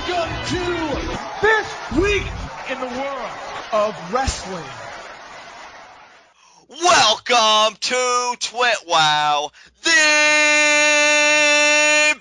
Welcome to this week in the world of wrestling. Welcome to TWitWoW, the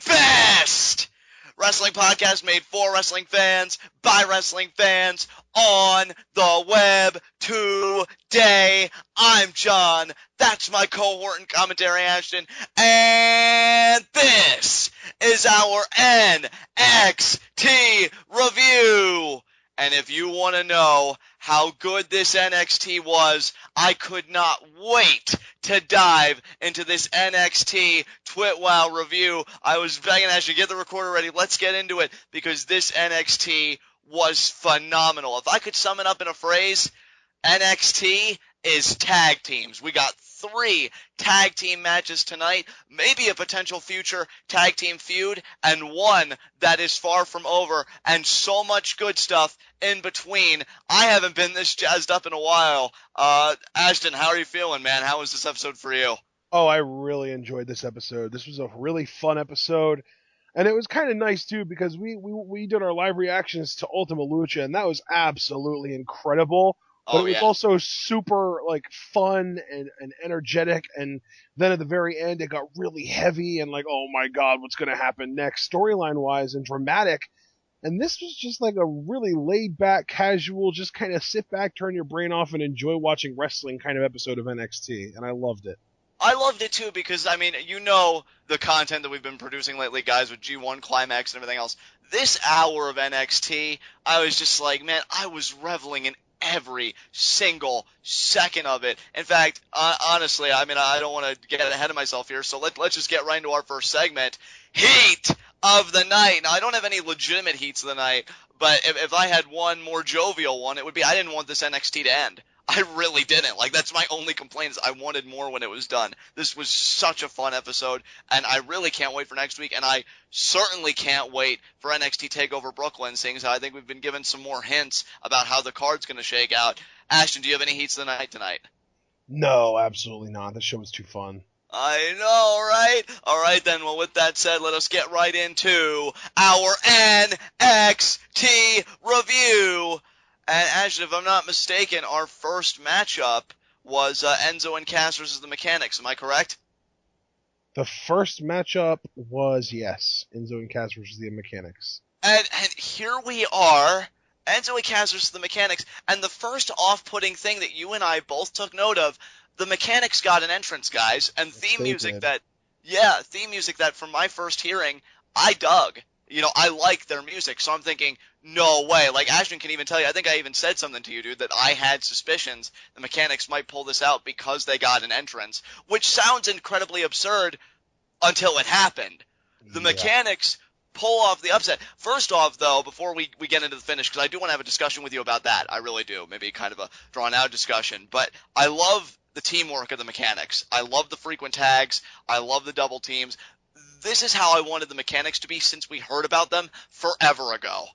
best wrestling podcast made for wrestling fans, by wrestling fans, on the web today. I'm John, that's my cohort and commentary Ashton, and this is our NXT review. And if you want to know how good this NXT was, I could not wait to dive into this NXT TWitWoW review. I was begging Ashley, get the recorder ready. Let's get into it because this NXT was phenomenal. If I could sum it up in a phrase, NXT is tag teams. We got 3 tag team matches tonight, maybe a potential future tag team feud, and one that is far from over, and so much good stuff in between. I haven't been this jazzed up in a while. Ashton, how are you feeling, man? How was this episode for you? Oh, I really enjoyed this episode. This was a really fun episode. And it was kind of nice, too, because we did our live reactions to Ultima Lucha, and that was absolutely incredible. But it was also super, fun and energetic. And then at the very end, it got really heavy and oh, my God, what's going to happen next storyline-wise and dramatic. And this was just a really laid-back, casual, just kind of sit back, turn your brain off, and enjoy watching wrestling kind of episode of NXT. And I loved it. I loved it, too, because, you know the content that we've been producing lately, guys, with G1 Climax and everything else. This hour of NXT, I was just man, I was reveling in every single second of it. In fact, honestly, I don't want to get ahead of myself here, so let's just get right into our first segment. Heat of the night. Now, I don't have any legitimate heats of the night, but if I had one more jovial one, it would be I didn't want this NXT to end. I really didn't. That's my only complaint is I wanted more when it was done. This was such a fun episode, and I really can't wait for next week, and I certainly can't wait for NXT TakeOver Brooklyn, seeing as I think we've been given some more hints about how the card's going to shake out. Ashton, do you have any heats of the night tonight? No, absolutely not. This show was too fun. I know, right? All right, then. Well, with that said, let us get right into our NXT review. And Ashton, if I'm not mistaken, our first matchup was Enzo and Cass versus the Mechanics. Am I correct? The first matchup was, yes, Enzo and Cass versus the Mechanics. And here we are, Enzo and Cass versus the Mechanics. And the first off-putting thing that you and I both took note of, the Mechanics got an entrance, guys, and theme music that from my first hearing, I dug. I like their music, so I'm thinking, no way. Ashton can even tell you, I think I even said something to you, dude, that I had suspicions the Mechanics might pull this out because they got an entrance, which sounds incredibly absurd until it happened. The Mechanics pull off the upset. First off, though, before we get into the finish, because I do want to have a discussion with you about that. I really do. Maybe kind of a drawn-out discussion. But I love the teamwork of the Mechanics. I love the frequent tags. I love the double teams. This is how I wanted the Mechanics to be since we heard about them forever ago.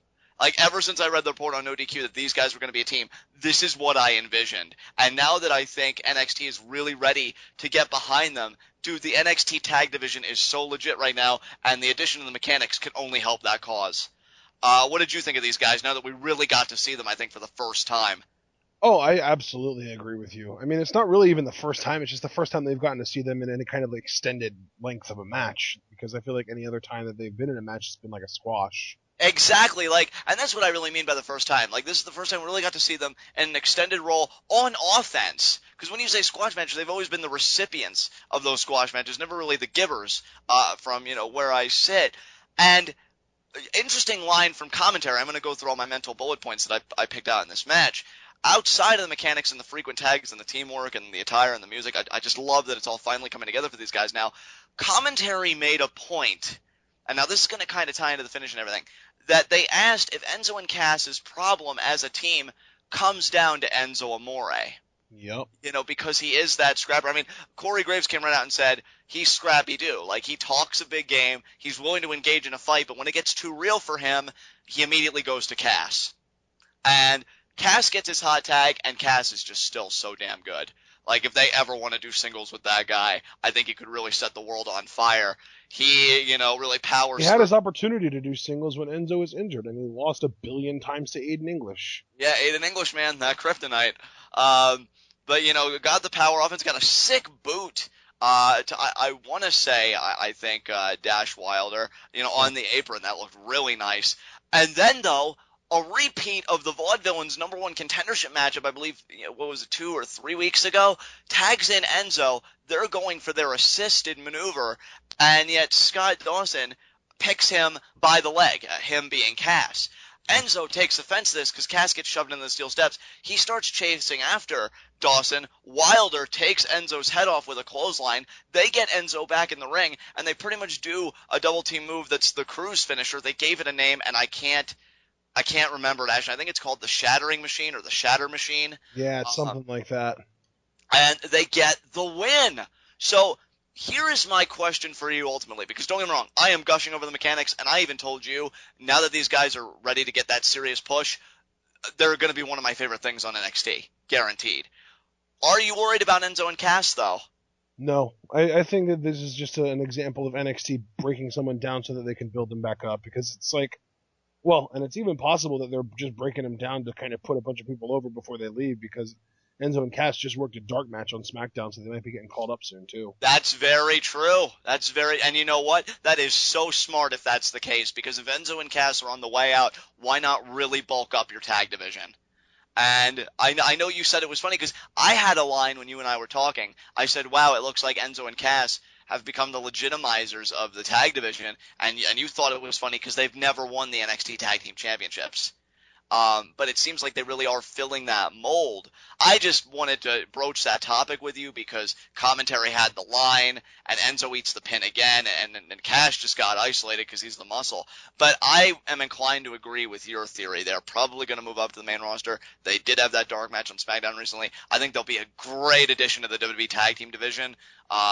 Ever since I read the report on ODQ that these guys were going to be a team, this is what I envisioned. And now that I think NXT is really ready to get behind them, dude, the NXT tag division is so legit right now, and the addition of the Mechanics can only help that cause. What did you think of these guys now that we really got to see them, I think, for the first time? Oh, I absolutely agree with you. It's not really even the first time. It's just the first time they've gotten to see them in any kind of extended length of a match. Because I feel like any other time that they've been in a match, it's been like a squash. Exactly, and that's what I really mean by the first time. This is the first time we really got to see them in an extended role on offense. Because when you say squash matches, they've always been the recipients of those squash matches, never really the givers from, where I sit. And interesting line from commentary. I'm going to go through all my mental bullet points that I picked out in this match. Outside of the Mechanics and the frequent tags and the teamwork and the attire and the music, I just love that it's all finally coming together for these guys now. Commentary made a point, and now this is going to kind of tie into the finish and everything, that they asked if Enzo and Cass's problem as a team comes down to Enzo Amore. Yep. Because he is that scrapper. Corey Graves came right out and said he's scrappy do. He talks a big game. He's willing to engage in a fight, but when it gets too real for him, he immediately goes to Cass. And Cass gets his hot tag, and Cass is just still so damn good. If they ever want to do singles with that guy, I think he could really set the world on fire. he, really powers He had through. his opportunity to do singles when Enzo was injured, and he lost 1,000,000,000 times to Aiden English. Yeah, Aiden English, man, that kryptonite. But, got the power offense, got a sick boot. I want to say, I think, Dash Wilder, on the apron. That looked really nice. And then, though, a repeat of the Vaudevillains' #1 contendership matchup, I believe, 2 or 3 weeks ago, tags in Enzo. They're going for their assisted maneuver, and yet Scott Dawson picks him by the leg, him being Cass. Enzo takes offense to this because Cass gets shoved into the steel steps. He starts chasing after Dawson. Wilder takes Enzo's head off with a clothesline. They get Enzo back in the ring, and they pretty much do a double team move that's the Cruise finisher. They gave it a name, and I can't remember it, actually. I think it's called the Shattering Machine or the Shatter Machine. Yeah, it's something like that. And they get the win. So here is my question for you ultimately, because don't get me wrong, I am gushing over the mechanics, and I even told you, now that these guys are ready to get that serious push, they're going to be one of my favorite things on NXT, guaranteed. Are you worried about Enzo and Cass, though? No. I think that this is just an example of NXT breaking someone down so that they can build them back up, because it's like, well, and it's even possible that they're just breaking them down to kind of put a bunch of people over before they leave, because Enzo and Cass just worked a dark match on SmackDown, so they might be getting called up soon, too. That's very true. And you know what? That is so smart if that's the case, because if Enzo and Cass are on the way out, why not really bulk up your tag division? And I know you said it was funny, because I had a line when you and I were talking. I said, wow, it looks like Enzo and Cass have become the legitimizers of the tag division, and you thought it was funny because they've never won the NXT Tag Team Championships. But it seems like they really are filling that mold. I just wanted to broach that topic with you because commentary had the line, and Enzo eats the pin again, and Cash just got isolated because he's the muscle. But I am inclined to agree with your theory. They're probably going to move up to the main roster. They did have that dark match on SmackDown recently. I think they'll be a great addition to the WWE Tag Team division,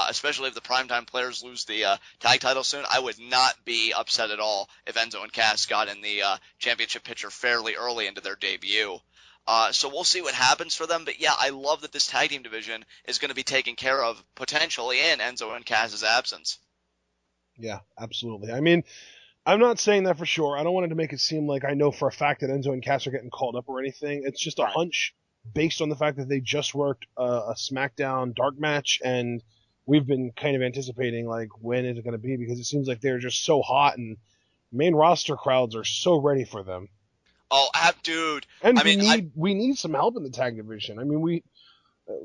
especially if the primetime players lose the tag title soon. I would not be upset at all if Enzo and Cass got in the championship picture fairly early into their debut. So we'll see what happens for them. But yeah, I love that this tag team division is going to be taken care of potentially in Enzo and Cass's absence. Yeah, absolutely. I mean, I'm not saying that for sure. I don't want to make it seem like I know for a fact that Enzo and Cass are getting called up or anything. It's just a hunch based on the fact that they just worked a SmackDown dark match, and we've been kind of anticipating, like, when is it going to be, because it seems like they're just so hot, and main roster crowds are so ready for them. Oh, dude. And we need some help in the tag division. I mean, we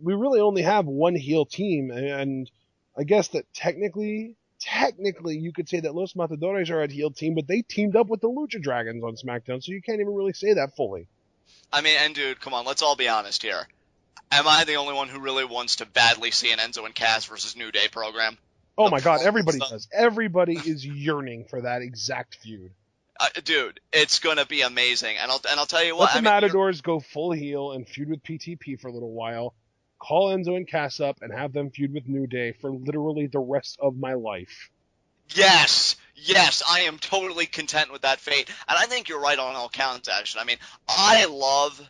really only have one heel team, and I guess that technically you could say that Los Matadores are a heel team, but they teamed up with the Lucha Dragons on SmackDown, so you can't even really say that fully. I mean, and dude, come on, let's all be honest here. Am I the only one who really wants to badly see an Enzo and Cass versus New Day program? Oh my God, everybody does. Everybody is yearning for that exact feud. Dude, it's gonna be amazing, and I'll tell you what. Let the Matadors go full heel and feud with PTP for a little while. Call Enzo and Cass up and have them feud with New Day for literally the rest of my life. Yes, I am totally content with that fate, and I think you're right on all counts, Ashton. I mean, I love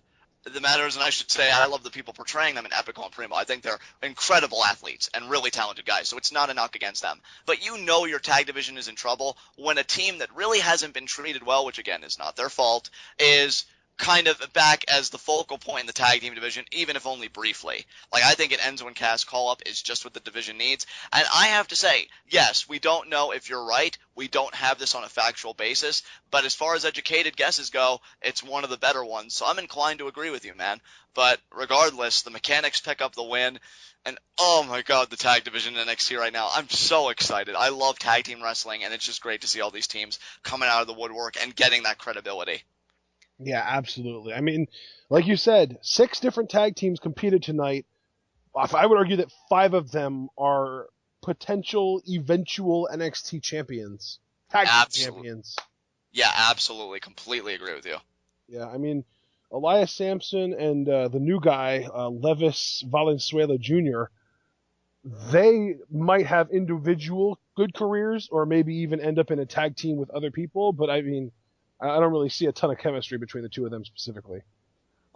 the Matadors, and I should say I love the people portraying them in Epico and Primo. I think they're incredible athletes and really talented guys, so it's not a knock against them. But you know your tag division is in trouble when a team that really hasn't been treated well, which again is not their fault, is kind of back as the focal point in the tag team division, even if only briefly. Like, I think an Enzo and Cass call-up is just what the division needs. And I have to say, yes, we don't know if you're right. We don't have this on a factual basis. But as far as educated guesses go, it's one of the better ones. So I'm inclined to agree with you, man. But regardless, the mechanics pick up the win. And oh my God, the tag division in NXT right now. I'm so excited. I love tag team wrestling, and it's just great to see all these teams coming out of the woodwork and getting that credibility. Yeah, absolutely. I mean, like you said, 6 different tag teams competed tonight. I would argue that 5 of them are potential, eventual NXT champions. Tag team champions. Yeah, absolutely. Completely agree with you. Yeah, I mean, Elias, Samson, and the new guy, Levis Valenzuela Jr., they might have individual good careers or maybe even end up in a tag team with other people, but I mean, I don't really see a ton of chemistry between the two of them specifically.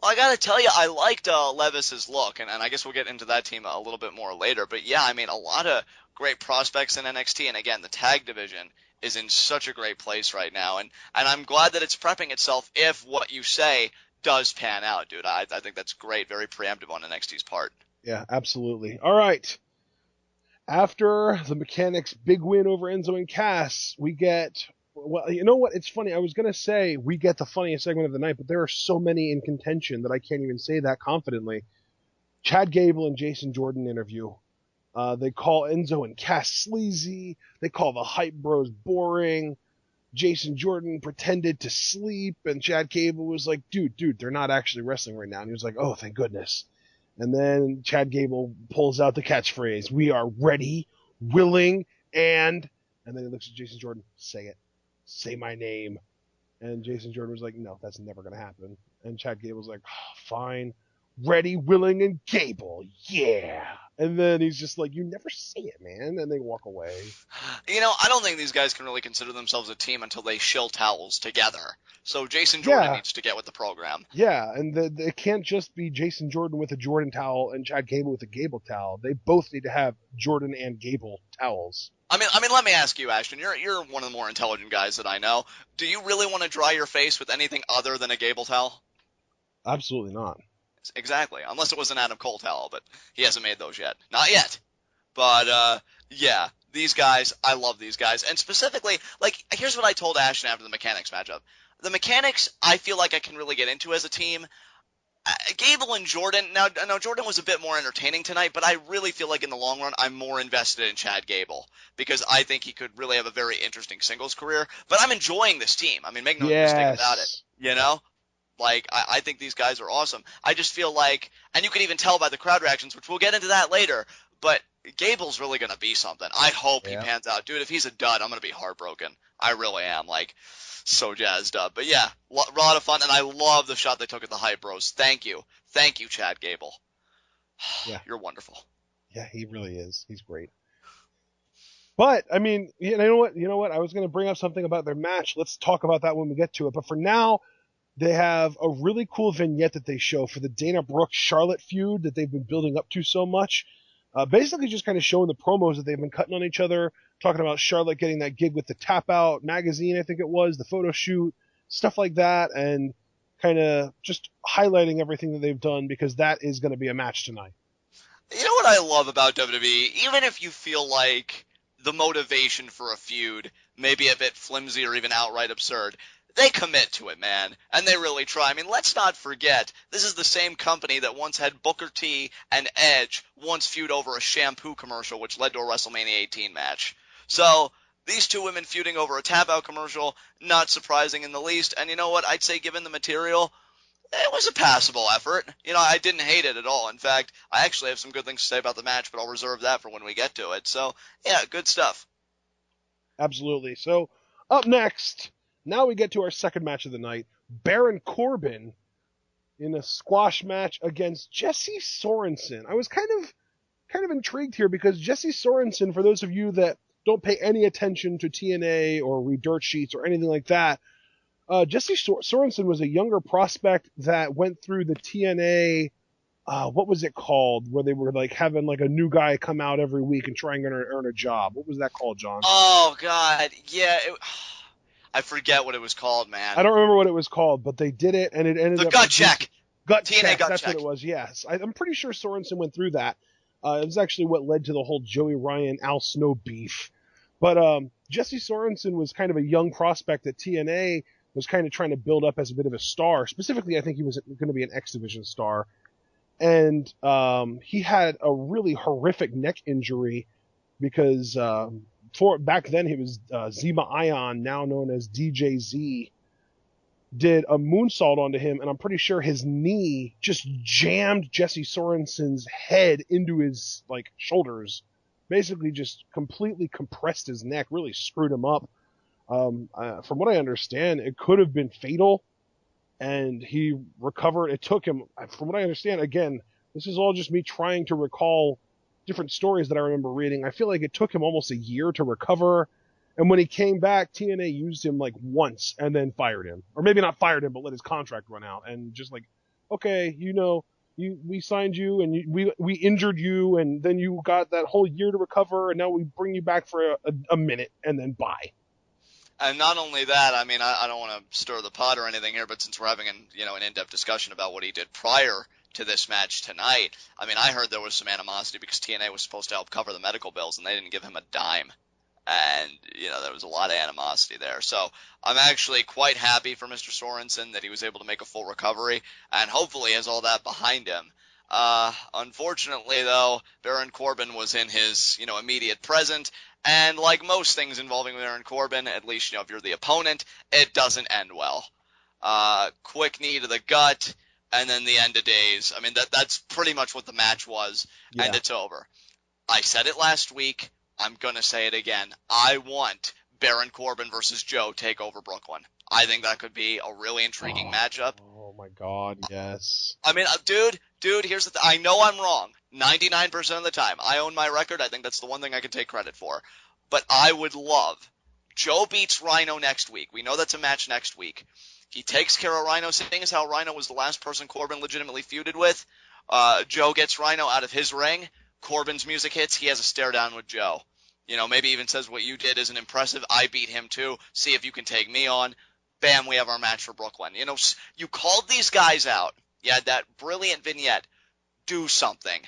Well, I gotta tell you, I liked Levis's look, and I guess we'll get into that team a little bit more later. But yeah, I mean, a lot of great prospects in NXT, and again, the tag division is in such a great place right now, and I'm glad that it's prepping itself if what you say does pan out, dude. I think that's great, very preemptive on NXT's part. Yeah, absolutely. All right. After the Mechanics' big win over Enzo and Cass, we get... Well, you know what? It's funny. I was going to say we get the funniest segment of the night, but there are so many in contention that I can't even say that confidently. Chad Gable and Jason Jordan interview. They call Enzo and Cass sleazy. They call the Hype Bros boring. Jason Jordan pretended to sleep, and Chad Gable was like, dude, they're not actually wrestling right now. And he was like, oh, thank goodness. And then Chad Gable pulls out the catchphrase, we are ready, willing, and then he looks at Jason Jordan, say it. Say my name. And Jason Jordan was like, no, that's never going to happen. And Chad Gable's like, oh, fine. Ready, willing, and Gable. Yeah. And then he's just like, you never say it, man. And they walk away. You know, I don't think these guys can really consider themselves a team until they shill towels together. So Jason Jordan needs to get with the program. Yeah, and it can't just be Jason Jordan with a Jordan towel and Chad Gable with a Gable towel. They both need to have Jordan and Gable towels. I mean, let me ask you, Ashton. You're one of the more intelligent guys that I know. Do you really want to dry your face with anything other than a Gable towel? Absolutely not. Exactly, unless it was an Adam Cole towel, but he hasn't made those yet. Not yet. But, yeah, these guys, I love these guys. And specifically, like, here's what I told Ashton after the Mechanics matchup. The Mechanics, I feel like I can really get into as a team. Gable and Jordan, now Jordan was a bit more entertaining tonight, but I really feel like in the long run, I'm more invested in Chad Gable because I think he could really have a very interesting singles career. But I'm enjoying this team. I mean, make no mistake about it. You know? Like, I think these guys are awesome. I just feel like, and you can even tell by the crowd reactions, which we'll get into that later, but Gable's really going to be something. I hope he pans out. Dude, if he's a dud, I'm going to be heartbroken. I really am. Like, so jazzed up. But yeah, a lot of fun, and I love the shot they took at the Hype Bros. Thank you, Chad Gable. Yeah, you're wonderful. Yeah, he really is. He's great. But I mean, you know what? I was going to bring up something about their match. Let's talk about that when we get to it. But for now, they have a really cool vignette that they show for the Dana Brooke Charlotte feud that they've been building up to so much. Basically just kind of showing the promos that they've been cutting on each other, talking about Charlotte getting that gig with the Tap Out magazine, I think it was, the photo shoot, stuff like that, and kind of just highlighting everything that they've done because that is going to be a match tonight. You know what I love about WWE? Even if you feel like the motivation for a feud may be a bit flimsy or even outright absurd, they commit to it, man, and they really try. I mean, let's not forget, this is the same company that once had Booker T and Edge once feud over a shampoo commercial, which led to a WrestleMania 18 match. So, these two women feuding over a tap-out commercial, not surprising in the least, and you know what, I'd say given the material, it was a passable effort. You know, I didn't hate it at all. In fact, I actually have some good things to say about the match, but I'll reserve that for when we get to it. So, yeah, good stuff. Absolutely. So, up next... Now we get to our second match of the night. Baron Corbin in a squash match against Jesse Sorensen. I was kind of intrigued here because Jesse Sorensen, for those of you that don't pay any attention to TNA or read dirt sheets or anything like that, Jesse Sorensen was a younger prospect that went through the TNA, what was it called, where they were like having like a new guy come out every week and try and earn a job. What was that called, John? Oh, God. Yeah, I forget what it was called, man. I don't remember what it was called, but they did it, and it ended up... The Gut Check! Gut TNA Check, Gut that's Check. what it was, yes. I'm pretty sure Sorensen went through that. It was actually what led to the whole Joey Ryan, Al Snow beef. But Jesse Sorensen was kind of a young prospect that TNA was kind of trying to build up as a bit of a star. Specifically, I think he was going to be an X Division star. And he had a really horrific neck injury because... back then he was Zema Ion, now known as DJZ, did a moonsault onto him, and I'm pretty sure his knee just jammed Jesse Sorensen's head into his shoulders, basically just completely compressed his neck, really screwed him up. From what I understand, it could have been fatal, and he recovered. It took him, from what I understand, again, this is all just me trying to recall different stories that I remember reading. I feel like it took him almost a year to recover. And when he came back, TNA used him once and then fired him. Or maybe not fired him, but let his contract run out and just okay, we signed you and we injured you, and then you got that whole year to recover, and now we bring you back for a minute, and then bye. And not only that, I mean, I don't want to stir the pot or anything here, but since we're having an in-depth discussion about what he did prior to this match tonight, I mean, I heard there was some animosity because TNA was supposed to help cover the medical bills, and they didn't give him a dime. And, there was a lot of animosity there. So I'm actually quite happy for Mr. Sorensen that he was able to make a full recovery, and hopefully has all that behind him. Unfortunately, though, Baron Corbin was in his, immediate present, and like most things involving Baron Corbin, at least, if you're the opponent, it doesn't end well. Quick knee to the gut, and then the end of days. I mean, that's pretty much what the match was, and it's over. I said it last week. I'm going to say it again. I want Baron Corbin versus Joe take over Brooklyn. I think that could be a really intriguing matchup. Oh my God, yes. I mean, dude, here's the thing. I know I'm wrong 99% of the time. I own my record. I think that's the one thing I can take credit for. But I would love Joe beats Rhyno next week. We know that's a match next week. He takes care of Rhyno, seeing as how Rhyno was the last person Corbin legitimately feuded with. Joe gets Rhyno out of his ring. Corbin's music hits. He has a stare down with Joe. Maybe even says what you did isn't impressive. I beat him too. See if you can take me on. Bam, we have our match for Brooklyn. You called these guys out. You had that brilliant vignette. Do something.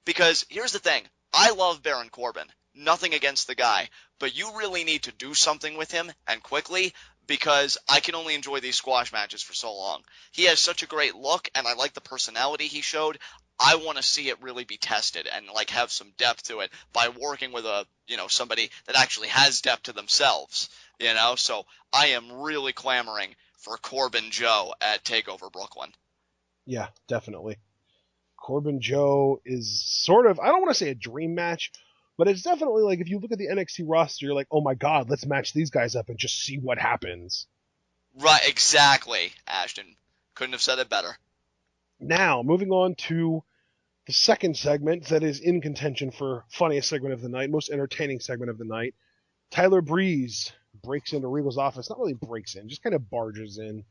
Because here's the thing. I love Baron Corbin. Nothing against the guy. But you really need to do something with him, and quickly, because I can only enjoy these squash matches for so long. He has such a great look, and I like the personality he showed. I want to see it really be tested and have some depth to it by working with somebody that actually has depth to themselves, so I am really clamoring for Corbin Joe at TakeOver Brooklyn. Yeah, definitely. Corbin Joe is sort of, I don't want to say a dream match, but it's definitely like, if you look at the NXT roster, you're like, oh my God, let's match these guys up and just see what happens. Right, exactly, Ashton. Couldn't have said it better. Now, moving on to the second segment that is in contention for funniest segment of the night, most entertaining segment of the night. Tyler Breeze breaks into Regal's office. Not really breaks in, just kind of barges in.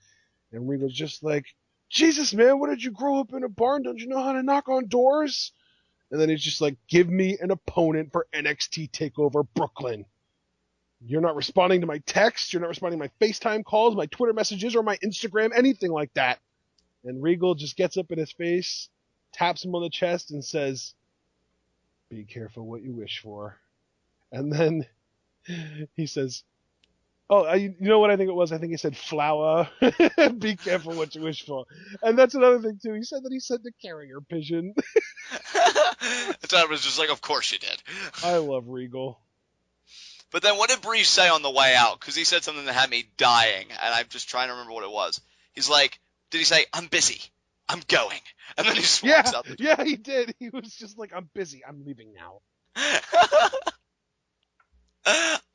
And Regal's just like, Jesus, man, what did you grow up in a barn? Don't you know how to knock on doors? And then he's just like, give me an opponent for NXT TakeOver Brooklyn. You're not responding to my texts. You're not responding to my FaceTime calls, my Twitter messages, or my Instagram, anything like that. And Regal just gets up in his face, taps him on the chest, and says, be careful what you wish for. And then he says, you know what I think it was? I think he said flower. Be careful what you wish for. And that's another thing, too. He said that he sent a carrier pigeon. That was just like, of course you did. I love Regal. But then what did Breeze say on the way out? Because he said something that had me dying, and I'm just trying to remember what it was. He's like, did he say, I'm busy, I'm going? And then he just walks out. Yeah, he did. He was just like, I'm busy, I'm leaving now.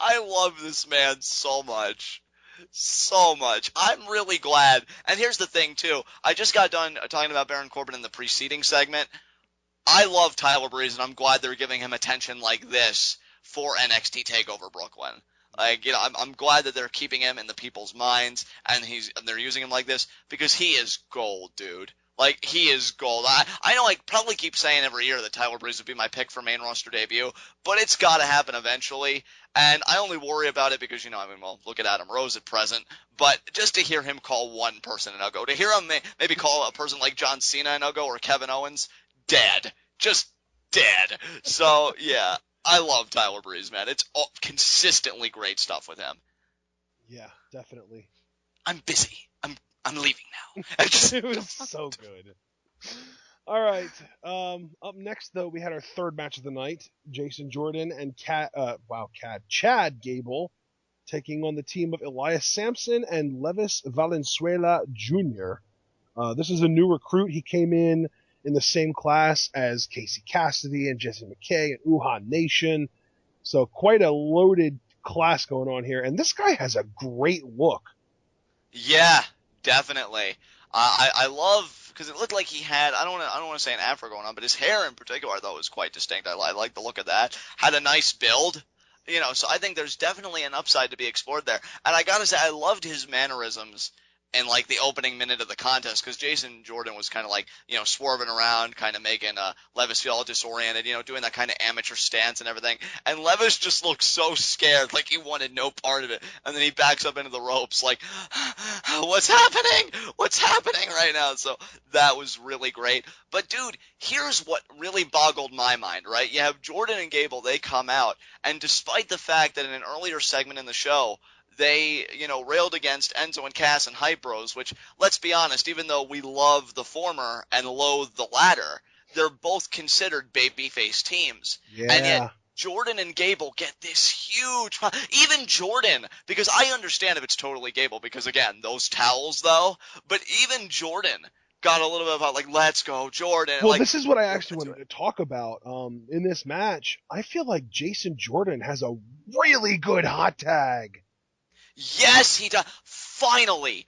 I love this man so much. So much. I'm really glad. And here's the thing, too. I just got done talking about Baron Corbin in the preceding segment. I love Tyler Breeze, and I'm glad they're giving him attention like this for NXT TakeOver Brooklyn. Like, I'm glad that they're keeping him in the people's minds, and they're using him like this, because he is gold, dude. Like, he is gold. I know I probably keep saying every year that Tyler Breeze would be my pick for main roster debut, but it's got to happen eventually. And I only worry about it because, look at Adam Rose at present. But just to hear him call one person and I'll go, to hear him maybe call a person like John Cena and I'll go, or Kevin Owens, dead. Just dead. So, yeah, I love Tyler Breeze, man. It's consistently great stuff with him. Yeah, definitely. I'm busy. I'm leaving now. It was so good. All right. Up next, though, we had our third match of the night. Jason Jordan and Chad Gable taking on the team of Elias Samson and Levis Valenzuela Jr. This is a new recruit. He came in the same class as Casey Cassidy and Jesse McKay and Uhaa Nation. So quite a loaded class going on here. And this guy has a great look. Yeah, definitely. I love, because it looked like he had, I don't want to say an afro going on, but his hair in particular I thought was quite distinct. I like the look of that. Had a nice build, so I think there's definitely an upside to be explored there. And I gotta say, I loved his mannerisms in like the opening minute of the contest, because Jason Jordan was kind of like, swerving around, kind of making Levis feel all disoriented, doing that kind of amateur stance and everything. And Levis just looked so scared, like he wanted no part of it. And then he backs up into the ropes like, what's happening? What's happening right now? So that was really great. But dude, here's what really boggled my mind, right? You have Jordan and Gable, they come out, and despite the fact that in an earlier segment in the show, they, railed against Enzo and Cass and Hype Bros, which, let's be honest, even though we love the former and loathe the latter, they're both considered babyface teams. Yeah. And yet, Jordan and Gable get this huge, even Jordan, because I understand if it's totally Gable, because again, those towels though, but even Jordan got a little bit about like, let's go, Jordan. Well, like, this is what I actually wanted to talk about. In this match, I feel like Jason Jordan has a really good hot tag. Yes, he does. Finally,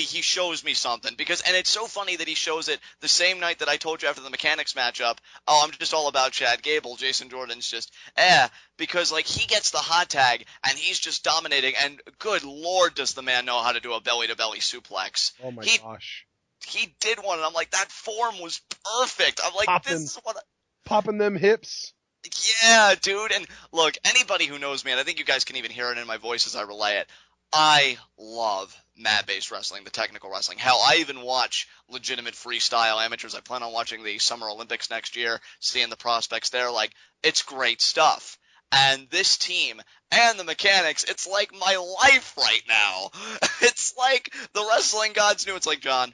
he shows me something, and it's so funny that he shows it the same night that I told you after the Mechanics matchup, oh, I'm just all about Chad Gable. Jason Jordan's just, because like he gets the hot tag and he's just dominating, and good Lord, does the man know how to do a belly-to-belly suplex. Oh my gosh. He did one, and I'm like, that form was perfect. I'm like, this is what popping them hips. Yeah, dude. And look, anybody who knows me, and I think you guys can even hear it in my voice as I relay it, I love mat-based wrestling, the technical wrestling. Hell, I even watch legitimate freestyle amateurs. I plan on watching the Summer Olympics next year, seeing the prospects there. Like, it's great stuff. And this team and the Mechanics, it's like my life right now. It's like the wrestling gods knew. It's like, John,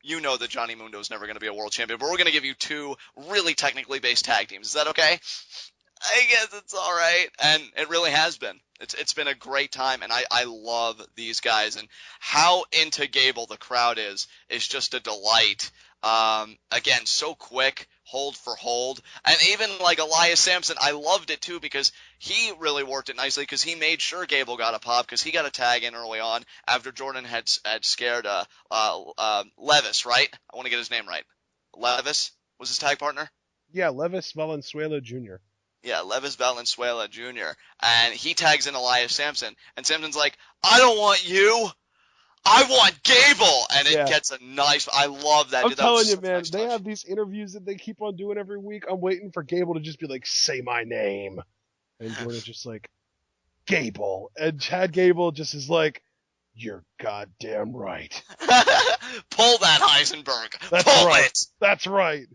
you know that Johnny Mundo is never going to be a world champion, but we're going to give you two really technically based tag teams. Is that okay? I guess it's all right. And it really has been. It's been a great time, and I love these guys. And how into Gable the crowd is just a delight. Again, so quick, hold for hold. And even like Elias Samson, I loved it too, because he really worked it nicely, because he made sure Gable got a pop, because he got a tag in early on after Jordan had scared Levis, right? I want to get his name right. Levis was his tag partner? Yeah, Levis Valenzuela Jr. Yeah, Levis Valenzuela Jr. And he tags in Elias Samson, and Samson's like, I don't want you. I want Gable, and it gets a nice. I love that. I'm telling you, man. They have these interviews that they keep on doing every week. I'm waiting for Gable to just be like, "Say my name," and Jordan's just like, "Gable," and Chad Gable just is like, "You're goddamn right." Pull that, Heisenberg. That's Pull right. it. That's right.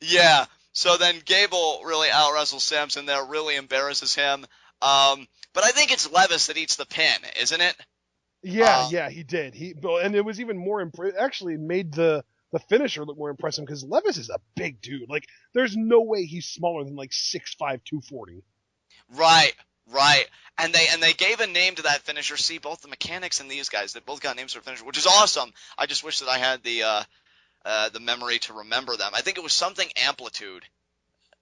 Yeah. So then Gable really out-wrestles Samson there, really embarrasses him. But I think it's Levis that eats the pin, isn't it? Yeah, he did. And it was even more actually made the finisher look more impressive, because Levis is a big dude. Like, there's no way he's smaller than like 6'5", 240. Right. And they gave a name to that finisher. See, both the Mechanics and these guys, they both got names for finisher, which is awesome. I just wish that I had the memory to remember them. I think it was something Amplitude.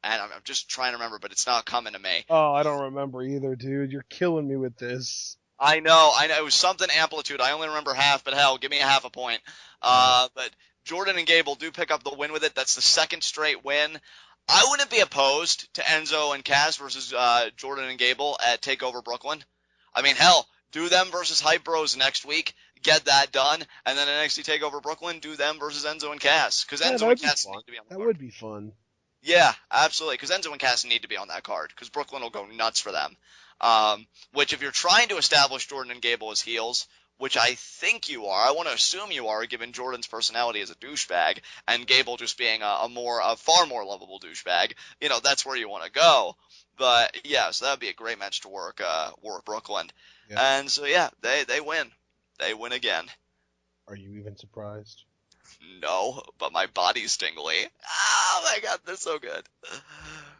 And I'm just trying to remember, but it's not coming to me. Oh, I don't remember either, dude. You're killing me with this. I know. It was something Amplitude. I only remember half, but hell, give me a half a point. But Jordan and Gable do pick up the win with it. That's the second straight win. I wouldn't be opposed to Enzo and Cass versus Jordan and Gable at TakeOver Brooklyn. I mean, hell, do them versus Hype Bros next week. Get that done. And then NXT TakeOver Brooklyn, do them versus Enzo and Cass. Because Enzo and Cass need to be on the card. That would be fun. Yeah, absolutely, because Enzo and Cass need to be on that card, because Brooklyn will go nuts for them. Which, if you're trying to establish Jordan and Gable as heels, which I think you are, I want to assume you are, given Jordan's personality as a douchebag, and Gable just being a far more lovable douchebag, that's where you want to go. But, yeah, so that would be a great match to work Brooklyn. Yeah. And so, yeah, they win. They win again. Are you even surprised? No, but my body's tingly. Oh my god, they're so good.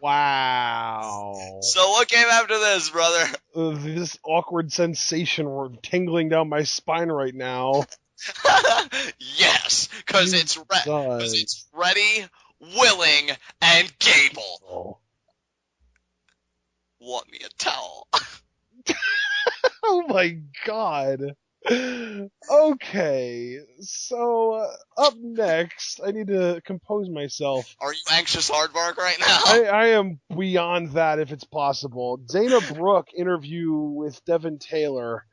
Wow. So what came after this, brother? This awkward sensation tingling down my spine right now. Yes, because it's ready, willing, and Gable. Oh. Want me a towel? Oh my god. Okay, so up next, I need to compose myself. Are you anxious, Hardbark, right now? I am beyond that, if it's possible. Dana Brooke interview with Devin Taylor.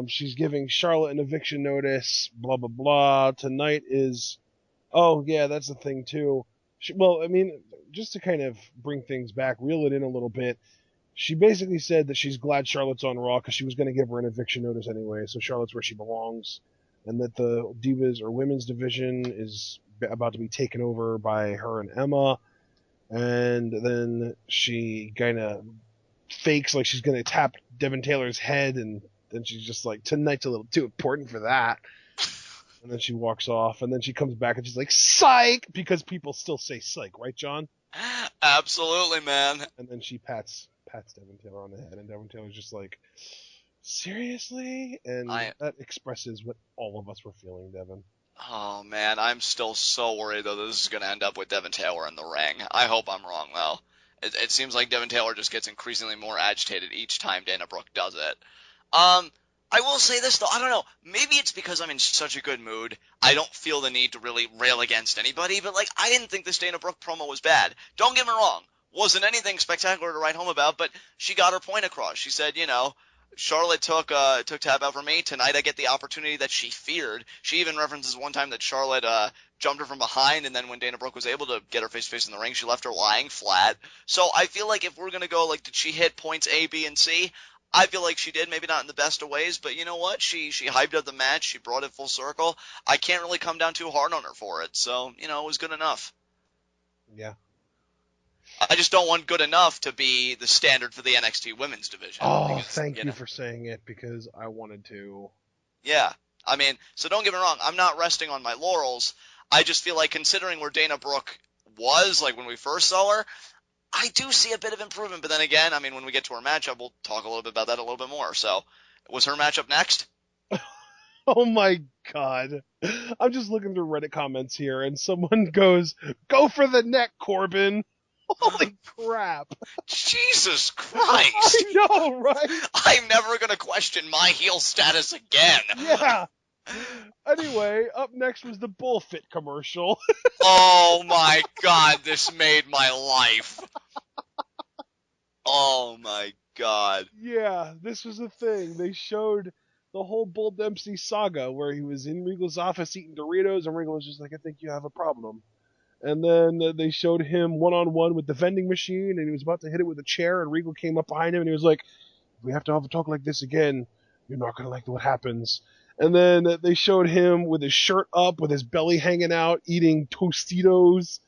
She's giving Charlotte an eviction notice, blah, blah, blah. Tonight is, oh, yeah, that's the thing, too. Just to kind of bring things back, reel it in a little bit, she basically said that she's glad Charlotte's on Raw because she was going to give her an eviction notice anyway, so Charlotte's where she belongs, and that the Divas or Women's division is about to be taken over by her and Emma, and then she kind of fakes like she's going to tap Devin Taylor's head, and then she's just like, tonight's a little too important for that. And then she walks off, and then she comes back and she's like, psych! Because people still say psych, right, John? Absolutely, man. And then she pats Devin Taylor on the head, and Devin Taylor's just like, seriously? And that expresses what all of us were feeling, Devin. Oh, man, I'm still so worried, though, that this is going to end up with Devin Taylor in the ring. I hope I'm wrong, though. It seems like Devin Taylor just gets increasingly more agitated each time Dana Brooke does it. I will say this, though. I don't know. Maybe it's because I'm in such a good mood. I don't feel the need to really rail against anybody. But, like, I didn't think this Dana Brooke promo was bad. Don't get me wrong. Wasn't anything spectacular to write home about, but she got her point across. She said, you know, Charlotte took tab out for me. Tonight I get the opportunity that she feared. She even references one time that Charlotte jumped her from behind, and then when Dana Brooke was able to get her face-to-face in the ring, she left her lying flat. So I feel like if we're going to go, like, did she hit points A, B, and C? I feel like she did, maybe not in the best of ways, but you know what? She hyped up the match. She brought it full circle. I can't really come down too hard on her for it. So, you know, it was good enough. Yeah. I just don't want good enough to be the standard for the NXT women's division. Oh, because, thank you for saying it, because I wanted to. Yeah. I mean, so don't get me wrong. I'm not resting on my laurels. I just feel like considering where Dana Brooke was, like when we first saw her, I do see a bit of improvement, but then again, I mean, when we get to her matchup, we'll talk a little bit about that a little bit more. So, was her matchup next? Oh my god. I'm just looking through Reddit comments here, and someone goes, go for the neck, Corbin. Holy crap. Jesus Christ. I know, right? I'm never going to question my heel status again. Yeah. Anyway, up next was the Bullfit commercial. Oh my god, this made my life. Oh my god. Yeah, this was the thing. They showed the whole Bull Dempsey saga where he was in Regal's office eating Doritos, and Regal was just like, I think you have a problem. And then they showed him one-on-one with the vending machine, and he was about to hit it with a chair, and Regal came up behind him, and he was like, if we have to have a talk like this again, you're not going to like what happens. And then they showed him with his shirt up, with his belly hanging out, eating Tostitos,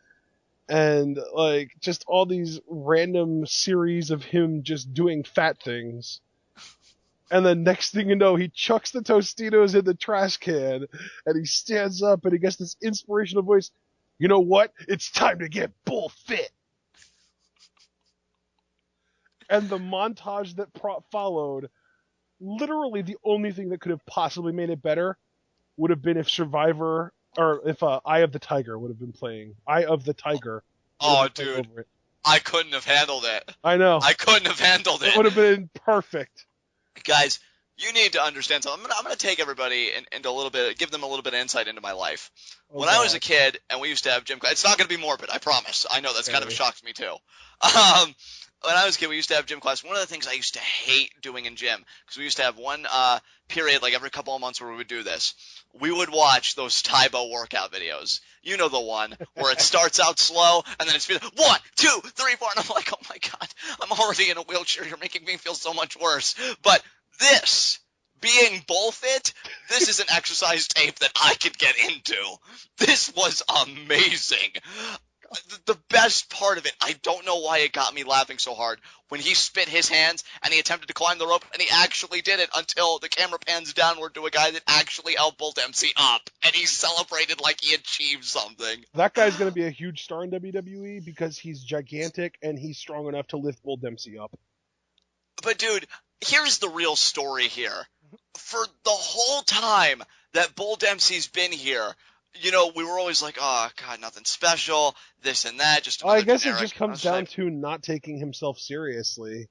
and like just all these random series of him just doing fat things. And then next thing you know, he chucks the Tostitos in the trash can, and he stands up, and he gets this inspirational voice, you know what? It's time to get bull fit. And the montage that followed, literally the only thing that could have possibly made it better would have been if Survivor, or if Eye of the Tiger would have been playing. Eye of the Tiger. Oh, dude. I couldn't have handled it. I know. I couldn't have handled it. It would have been perfect. Guys, you need to understand something. I'm going to take everybody into a little bit, give them a little bit of insight into my life. When I was a kid, and we used to have gym class, it's not going to be morbid, I promise. I know that's kind of shocked me too. When I was a kid, we used to have gym class. One of the things I used to hate doing in gym, because we used to have one period, like every couple of months, where we would do this. We would watch those Tybo workout videos. You know the one where it starts out slow, and then it's 1, 2, 3, 4, and I'm like, oh my god, I'm already in a wheelchair. You're making me feel so much worse. But this, being bullfit, this is an exercise tape that I could get into. This was amazing. The best part of it, I don't know why it got me laughing so hard, when he spit his hands and he attempted to climb the rope, and he actually did it until the camera pans downward to a guy that actually helped Bull Dempsey up, and he celebrated like he achieved something. That guy's going to be a huge star in WWE because he's gigantic and he's strong enough to lift Bull Dempsey up. But dude, here's the real story here. For the whole time that Bull Dempsey's been here, you know, we were always like, oh, God, nothing special, this and that. Just I guess it just comes down to not taking himself seriously.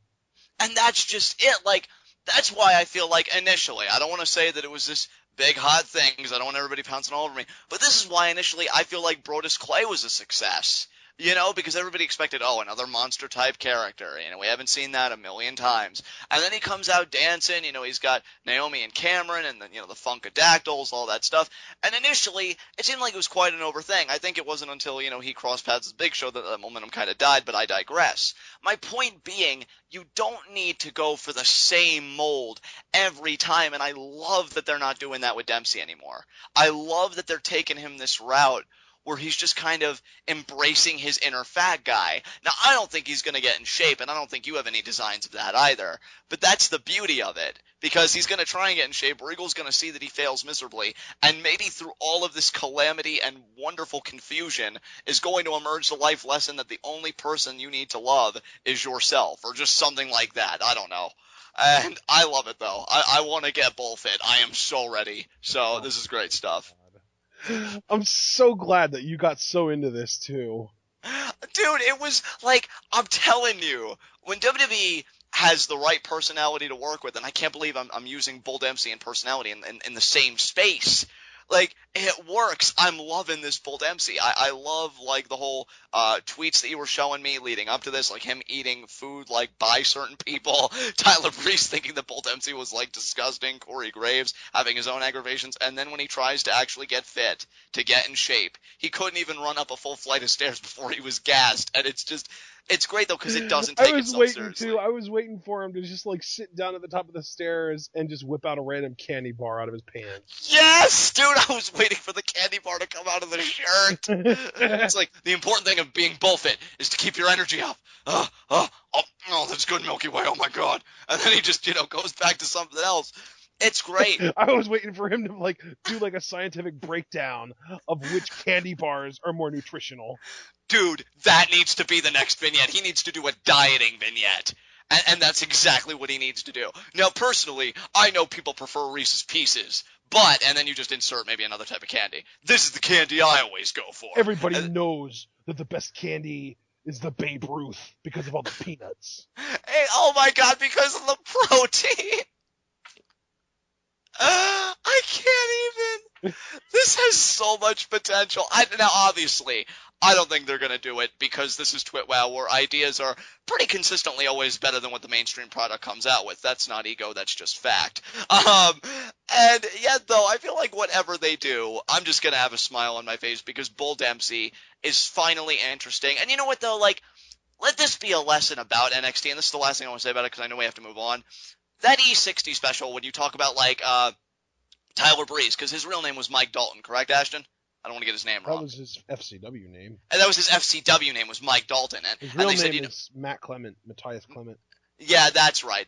And that's just it. Like, that's why I feel like initially, I don't want to say that it was this big hot thing because I don't want everybody pouncing all over me, but this is why initially I feel like Brodus Clay was a success. You know, because everybody expected, oh, another monster type character. You know, we haven't seen that a million times. And then he comes out dancing. You know, he's got Naomi and Cameron and then, you know, the Funkadactyls, all that stuff. And initially, it seemed like it was quite an over thing. I think it wasn't until, you know, he crossed paths with Big Show that the momentum kind of died, but I digress. My point being, you don't need to go for the same mold every time. And I love that they're not doing that with Dempsey anymore. I love that they're taking him this route where he's just kind of embracing his inner fat guy. Now, I don't think he's going to get in shape, and I don't think you have any designs of that either. But that's the beauty of it, because he's going to try and get in shape. Regal's going to see that he fails miserably, and maybe through all of this calamity and wonderful confusion is going to emerge the life lesson that the only person you need to love is yourself, or just something like that. I don't know. And I love it, though. I want to get Bull fit. I am so ready. So this is great stuff. I'm so glad that you got so into this too. Dude, it was like, I'm telling you, when WWE has the right personality to work with, and I can't believe I'm using Bull Dempsey and personality in the same space. Like, it works. I'm loving this Bull Dempsey. I love, like, the whole tweets that you were showing me leading up to this, like him eating food, like, by certain people. Tyler Breeze thinking that Bull Dempsey was, like, disgusting. Corey Graves having his own aggravations. And then when he tries to actually get fit, to get in shape, he couldn't even run up a full flight of stairs before he was gassed. And it's just... It's great, though, because it doesn't take itself seriously. I was waiting for him to just, like, sit down at the top of the stairs and just whip out a random candy bar out of his pants. Yes! Dude, I was waiting for the candy bar to come out of the shirt. It's like, the important thing of being bullfit is to keep your energy up. Oh, that's good, Milky Way, oh my god. And then he just, you know, goes back to something else. It's great. I was waiting for him to, like, do, like, a scientific breakdown of which candy bars are more nutritional. Dude, that needs to be the next vignette. He needs to do a dieting vignette. And that's exactly what he needs to do. Now, personally, I know people prefer Reese's Pieces, but, and then you just insert maybe another type of candy. This is the candy I always go for. Everybody knows that the best candy is the Babe Ruth because of all the peanuts. Hey, oh my god, because of the protein. I can't even. This has so much potential. Now, obviously, I don't think they're going to do it because this is TWitWoW, where ideas are pretty consistently always better than what the mainstream product comes out with. That's not ego, that's just fact. And yet, though, I feel like whatever they do, I'm just going to have a smile on my face because Bull Dempsey is finally interesting. And you know what, though? Like, let this be a lesson about NXT, and this is the last thing I want to say about it because I know we have to move on. That E60 special, when you talk about, like, Tyler Breeze, because his real name was Mike Dalton, correct, Ashton? I don't want to get his name wrong. That was his FCW name. And that was his FCW name, was Mike Dalton. His real name is Matt Clement, Matthias Clement. Yeah, that's right.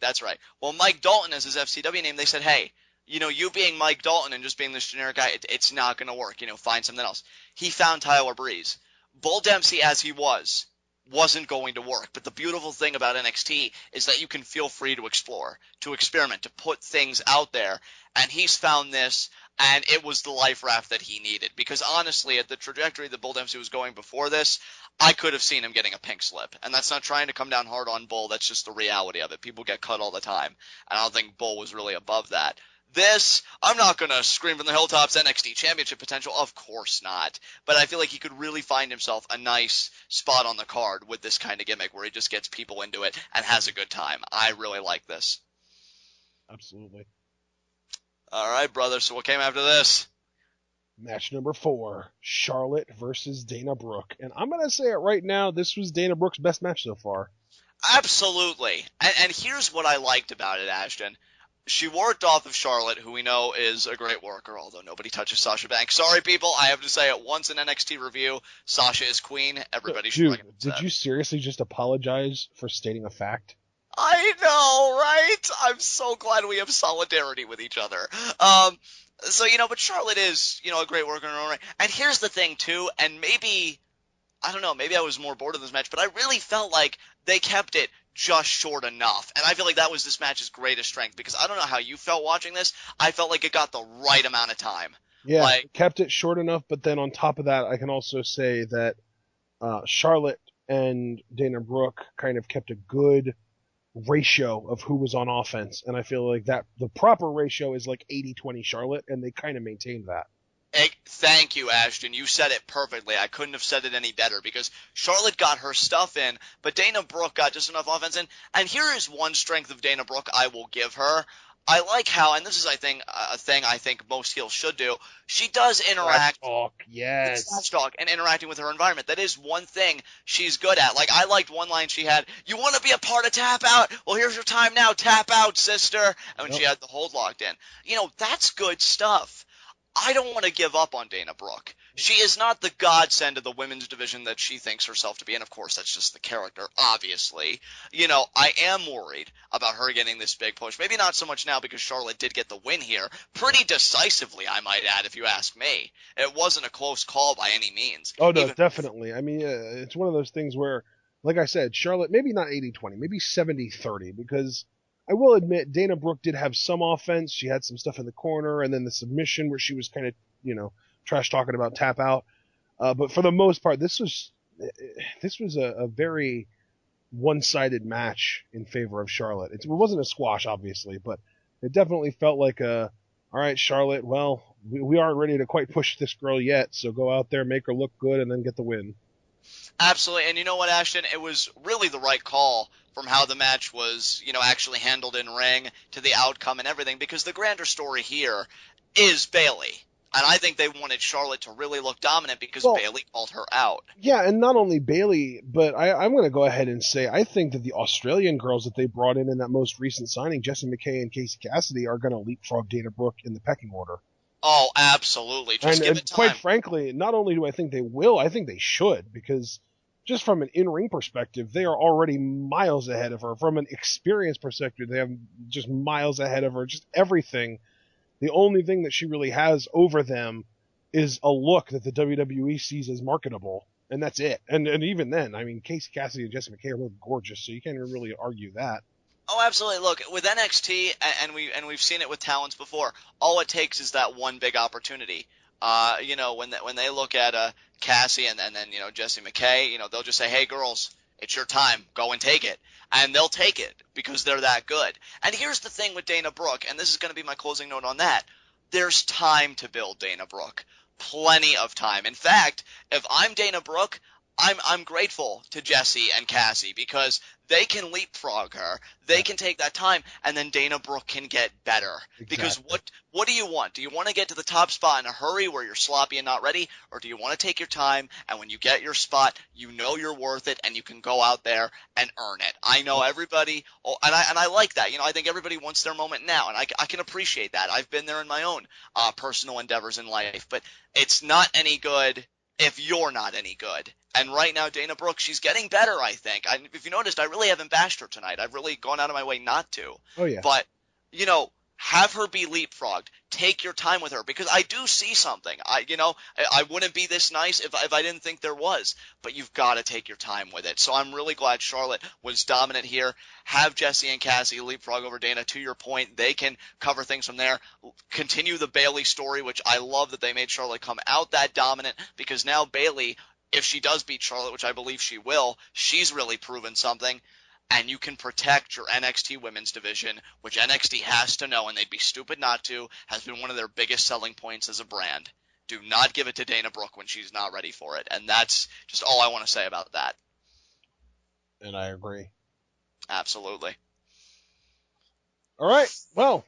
Well, Mike Dalton is his FCW name. They said, hey, you know, you being Mike Dalton and just being this generic guy, it's not going to work. You know, find something else. He found Tyler Breeze. Bull Dempsey, as he wasn't going to work. But the beautiful thing about NXT is that you can feel free to explore, to experiment, to put things out there. And he's found this, and it was the life raft that he needed. Because honestly, at the trajectory that Bull Dempsey was going before this, I could have seen him getting a pink slip. And that's not trying to come down hard on Bull. That's just the reality of it. People get cut all the time. And I don't think Bull was really above that. This, I'm not going to scream from the hilltops NXT championship potential. Of course not. But I feel like he could really find himself a nice spot on the card with this kind of gimmick where he just gets people into it and has a good time. I really like this. Absolutely. All right, brother. So what came after this? Match number 4, Charlotte versus Dana Brooke. And I'm going to say it right now, this was Dana Brooke's best match so far. Absolutely. And here's what I liked about it, Ashton. She worked off of Charlotte, who we know is a great worker, although nobody touches Sasha Banks. Sorry, people, I have to say it once in NXT review, Sasha is queen. Everybody should recognize that. Did you seriously just apologize for stating a fact? I know, right? I'm so glad we have solidarity with each other. So, you know, but Charlotte is, you know, a great worker in her own right. And here's the thing, too, and maybe, I don't know, maybe I was more bored of this match, but I really felt like they kept it just short enough. And I feel like that was this match's greatest strength, because I don't know how you felt watching this. I felt like it got the right amount of time. Yeah, kept it short enough, but then on top of that, I can also say that Charlotte and Dana Brooke kind of kept a good ratio of who was on offense, and I feel like that the proper ratio is like 80-20 Charlotte, and they kind of maintained that. Thank you, Ashton. You said it perfectly. I couldn't have said it any better because Charlotte got her stuff in, but Dana Brooke got just enough offense in. And here is one strength of Dana Brooke I will give her. I like how, and this is, I think, a thing I think most heels should do. She does interact. Talk, yes. Trash talk and interacting with her environment. That is one thing she's good at. Like, I liked one line she had, "You want to be a part of Tap Out? Well, here's your time now. Tap out, sister." And when she had the hold locked in. That's good stuff. I don't want to give up on Dana Brooke. She is not the godsend of the women's division that she thinks herself to be, and of course that's just the character, obviously. I am worried about her getting this big push. Maybe not so much now because Charlotte did get the win here, pretty decisively, I might add, if you ask me. It wasn't a close call by any means. Oh, no, definitely. I mean, it's one of those things where, like I said, Charlotte, maybe not 80-20, maybe 70-30, because I will admit Dana Brooke did have some offense. She had some stuff in the corner, and then the submission where she was kind of, trash talking about Tap Out. But for the most part, this was a very one-sided match in favor of Charlotte. It wasn't a squash, obviously, but it definitely felt like all right, Charlotte, well, we aren't ready to quite push this girl yet, so go out there, make her look good, and then get the win. Absolutely, and you know what, Ashton? It was really the right call from how the match was, actually handled in ring to the outcome and everything, because the grander story here is Bayley. And I think they wanted Charlotte to really look dominant because Bayley called her out. Yeah, and not only Bayley, but I'm going to go ahead and say I think that the Australian girls that they brought in that most recent signing, Jessie McKay and Casey Cassidy, are going to leapfrog Dana Brooke in the pecking order. Oh, absolutely. Just give it time. Quite frankly, not only do I think they will, I think they should, because just from an in-ring perspective, they are already miles ahead of her. From an experience perspective, they have just miles ahead of her. Just everything. The only thing that she really has over them is a look that the WWE sees as marketable, and that's it. And even then, I mean, Casey Cassidy and Jessie McKay are both gorgeous, so you can't even really argue that. Oh, absolutely. Look, with NXT, and we've seen it with talents before, all it takes is that one big opportunity. When they look at Cassie and then Jessie McKay, they'll just say, "Hey, girls, it's your time. Go and take it." And they'll take it because they're that good. And here's the thing with Dana Brooke, and this is going to be my closing note on that. There's time to build Dana Brooke. Plenty of time. In fact, if I'm Dana Brooke, I'm grateful to Jessie and Cassie because they can leapfrog her. They can take that time, and then Dana Brooke can get better. Exactly. Because what do you want? Do you want to get to the top spot in a hurry where you're sloppy and not ready, or do you want to take your time, and when you get your spot, you know you're worth it, and you can go out there and earn it? I know everybody, and I like that. I think everybody wants their moment now, and I can appreciate that. I've been there in my own personal endeavors in life, but it's not any good if you're not any good. And right now, Dana Brooke, she's getting better, I think. If you noticed, I really haven't bashed her tonight. I've really gone out of my way not to. Oh, yeah. But, have her be leapfrogged. Take your time with her because I do see something. I wouldn't be this nice if I didn't think there was. But you've got to take your time with it. So I'm really glad Charlotte was dominant here. Have Jessie and Cassie leapfrog over Dana. To your point, they can cover things from there. Continue the Bayley story, which I love that they made Charlotte come out that dominant because now Bayley, if she does beat Charlotte, which I believe she will, she's really proven something. And you can protect your NXT women's division, which NXT has to know, and they'd be stupid not to, has been one of their biggest selling points as a brand. Do not give it to Dana Brooke when she's not ready for it. And that's just all I want to say about that. And I agree. Absolutely. All right. Well,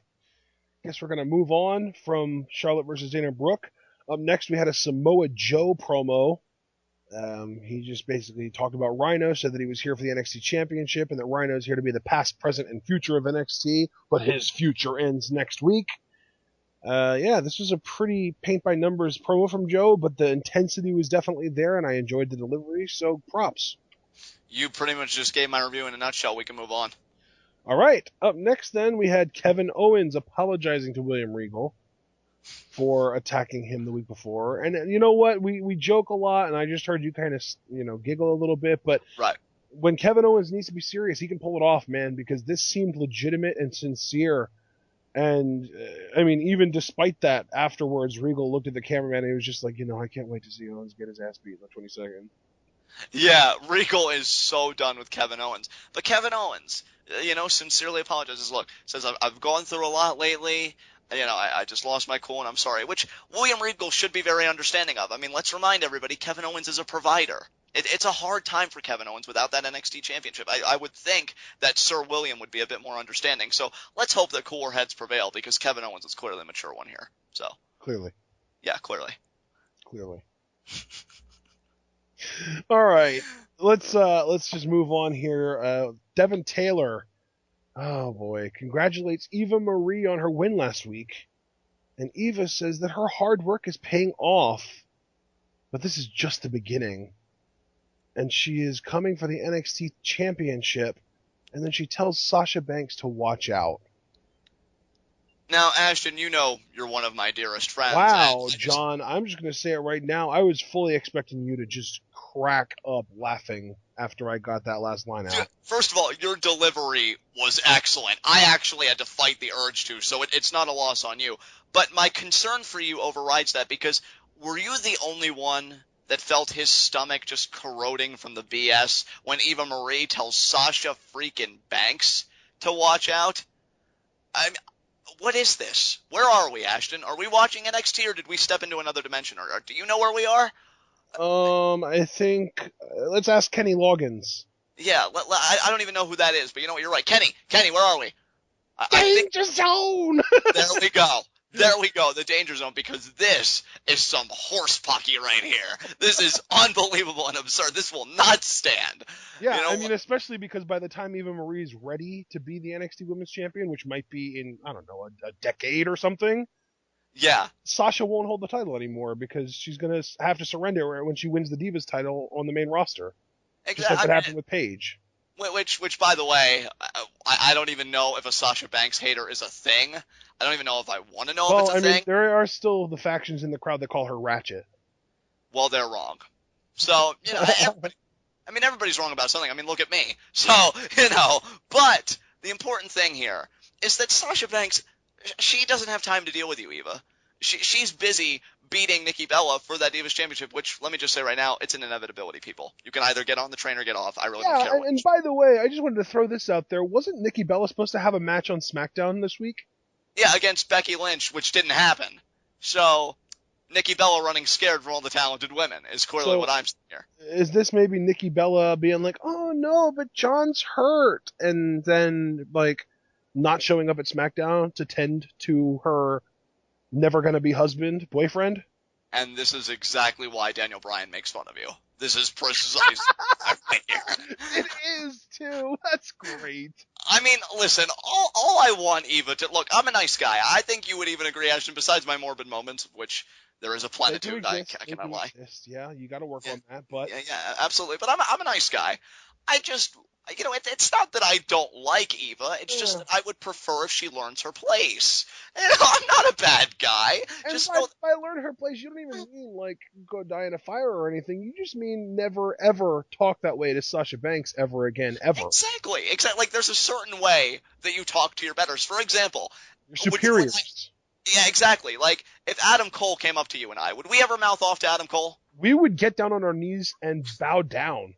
I guess we're going to move on from Charlotte versus Dana Brooke. Up next, we had a Samoa Joe promo. He just basically talked about Rhyno, said that he was here for the NXT Championship and that Rhyno's here to be the past, present, and future of NXT, but his future ends next week. This was a pretty paint-by-numbers promo from Joe, but the intensity was definitely there, and I enjoyed the delivery, so props. You pretty much just gave my review in a nutshell. We can move on. All right. Up next, then, we had Kevin Owens apologizing to William Regal for attacking him the week before. And you know what? We joke a lot, and I just heard you kind of, giggle a little bit, but right. When Kevin Owens needs to be serious, he can pull it off, man, because this seemed legitimate and sincere. And, even despite that, afterwards, Regal looked at the cameraman and he was just like, I can't wait to see Owens get his ass beat in the 22nd. Yeah, Regal is so done with Kevin Owens. But Kevin Owens, sincerely apologizes. Look, says, I've gone through a lot lately. I just lost my cool and I'm sorry, which William Regal should be very understanding of. I mean, let's remind everybody, Kevin Owens is a provider. It's a hard time for Kevin Owens without that NXT championship. I would think that Sir William would be a bit more understanding. So let's hope that cooler heads prevail because Kevin Owens is clearly the mature one here. So Clearly. Yeah, clearly. All right. Let's just move on here. Devin Taylor, oh boy, congratulates Eva Marie on her win last week. And Eva says that her hard work is paying off. But this is just the beginning. And she is coming for the NXT championship. And then she tells Sasha Banks to watch out. Now, Ashton, you know you're one of my dearest friends. Wow, John, I'm just going to say it right now. I was fully expecting you to just crack up laughing after I got that last line out. First of all, your delivery was excellent. I actually had to fight the urge to, so it's not a loss on you. But my concern for you overrides that because were you the only one that felt his stomach just corroding from the BS when Eva Marie tells Sasha freaking Banks to watch out? What is this? Where are we, Ashton? Are we watching NXT or did we step into another dimension? Or do you know where we are? I think let's ask Kenny Loggins. Yeah, I don't even know who that is, but you know what? You're right. Kenny, where are we? Danger zone! There we go. There we go, the danger zone, because this is some horse pucky right here. This is unbelievable and absurd. This will not stand. Yeah, I mean, especially because by the time Eva Marie's ready to be the NXT Women's Champion, which might be in, I don't know, a decade or something, yeah, Sasha won't hold the title anymore because she's going to have to surrender when she wins the Divas title on the main roster. Exactly. Just like what happened with Paige. Which, by the way, I don't even know if a Sasha Banks hater is a thing. I don't even know if I want to know if it's a thing. There are still the factions in the crowd that call her Ratchet. Well, they're wrong. So, everybody's wrong about something. I mean, look at me. So, but the important thing here is that Sasha Banks, she doesn't have time to deal with you, Eva. She's busy beating Nikki Bella for that Divas Championship, which, let me just say right now, it's an inevitability, people. You can either get on the train or get off. I really don't care. And by the way, I just wanted to throw this out there. Wasn't Nikki Bella supposed to have a match on SmackDown this week? Yeah, against Becky Lynch, which didn't happen. So, Nikki Bella running scared from all the talented women is clearly what I'm saying here. Is this maybe Nikki Bella being like, oh no, but John's hurt, and then, not showing up at SmackDown to tend to her never-gonna-be boyfriend? And this is exactly why Daniel Bryan makes fun of you. This is precisely right here. It is, too. That's great. I mean, listen, all I want Eva to... Look, I'm a nice guy. I think you would even agree, Ashton, besides my morbid moments, of which there is a plenitude, I cannot lie. Yeah, you gotta work on that, but... Yeah, absolutely. But I'm a nice guy. I just... it's not that I don't like Eva. It's just that I would prefer if she learns her place. I'm not a bad guy. And just by learn her place, you don't even mean, go die in a fire or anything. You just mean never, ever talk that way to Sasha Banks ever again, ever. Exactly. There's a certain way that you talk to your betters. For example... Your superiors. Yeah, exactly. If Adam Cole came up to you and I, would we ever mouth off to Adam Cole? We would get down on our knees and bow down.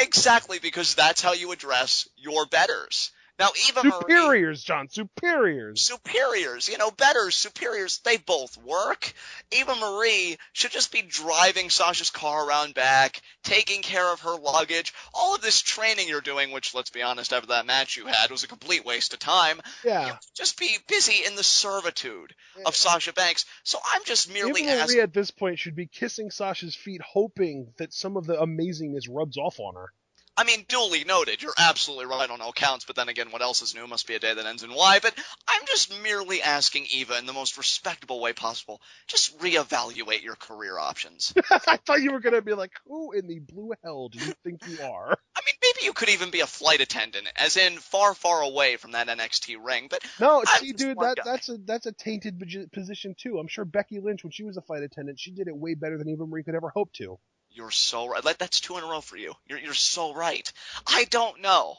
Exactly, because that's how you address your betters. Now, Eva Marie... Superiors, John, superiors. Superiors, betters, superiors, they both work. Eva Marie should just be driving Sasha's car around back, taking care of her luggage. All of this training you're doing, which, let's be honest, after that match you had, was a complete waste of time. Yeah. Just be busy in the servitude of Sasha Banks. So I'm just merely Eva Marie at this point should be kissing Sasha's feet, hoping that some of the amazingness rubs off on her. I mean, duly noted. You're absolutely right on all counts, but then again, what else is new? Must be a day that ends in Y. But I'm just merely asking Eva in the most respectable way possible, just reevaluate your career options. I thought you were going to be like, who in the blue hell do you think you are? I mean, maybe you could even be a flight attendant, as in far, far away from that NXT ring, but... No, see, dude, that's a tainted position, too. I'm sure Becky Lynch, when she was a flight attendant, she did it way better than Eva Marie could ever hope to. You're so right. That's 2 in a row for you. You're so right. I don't know,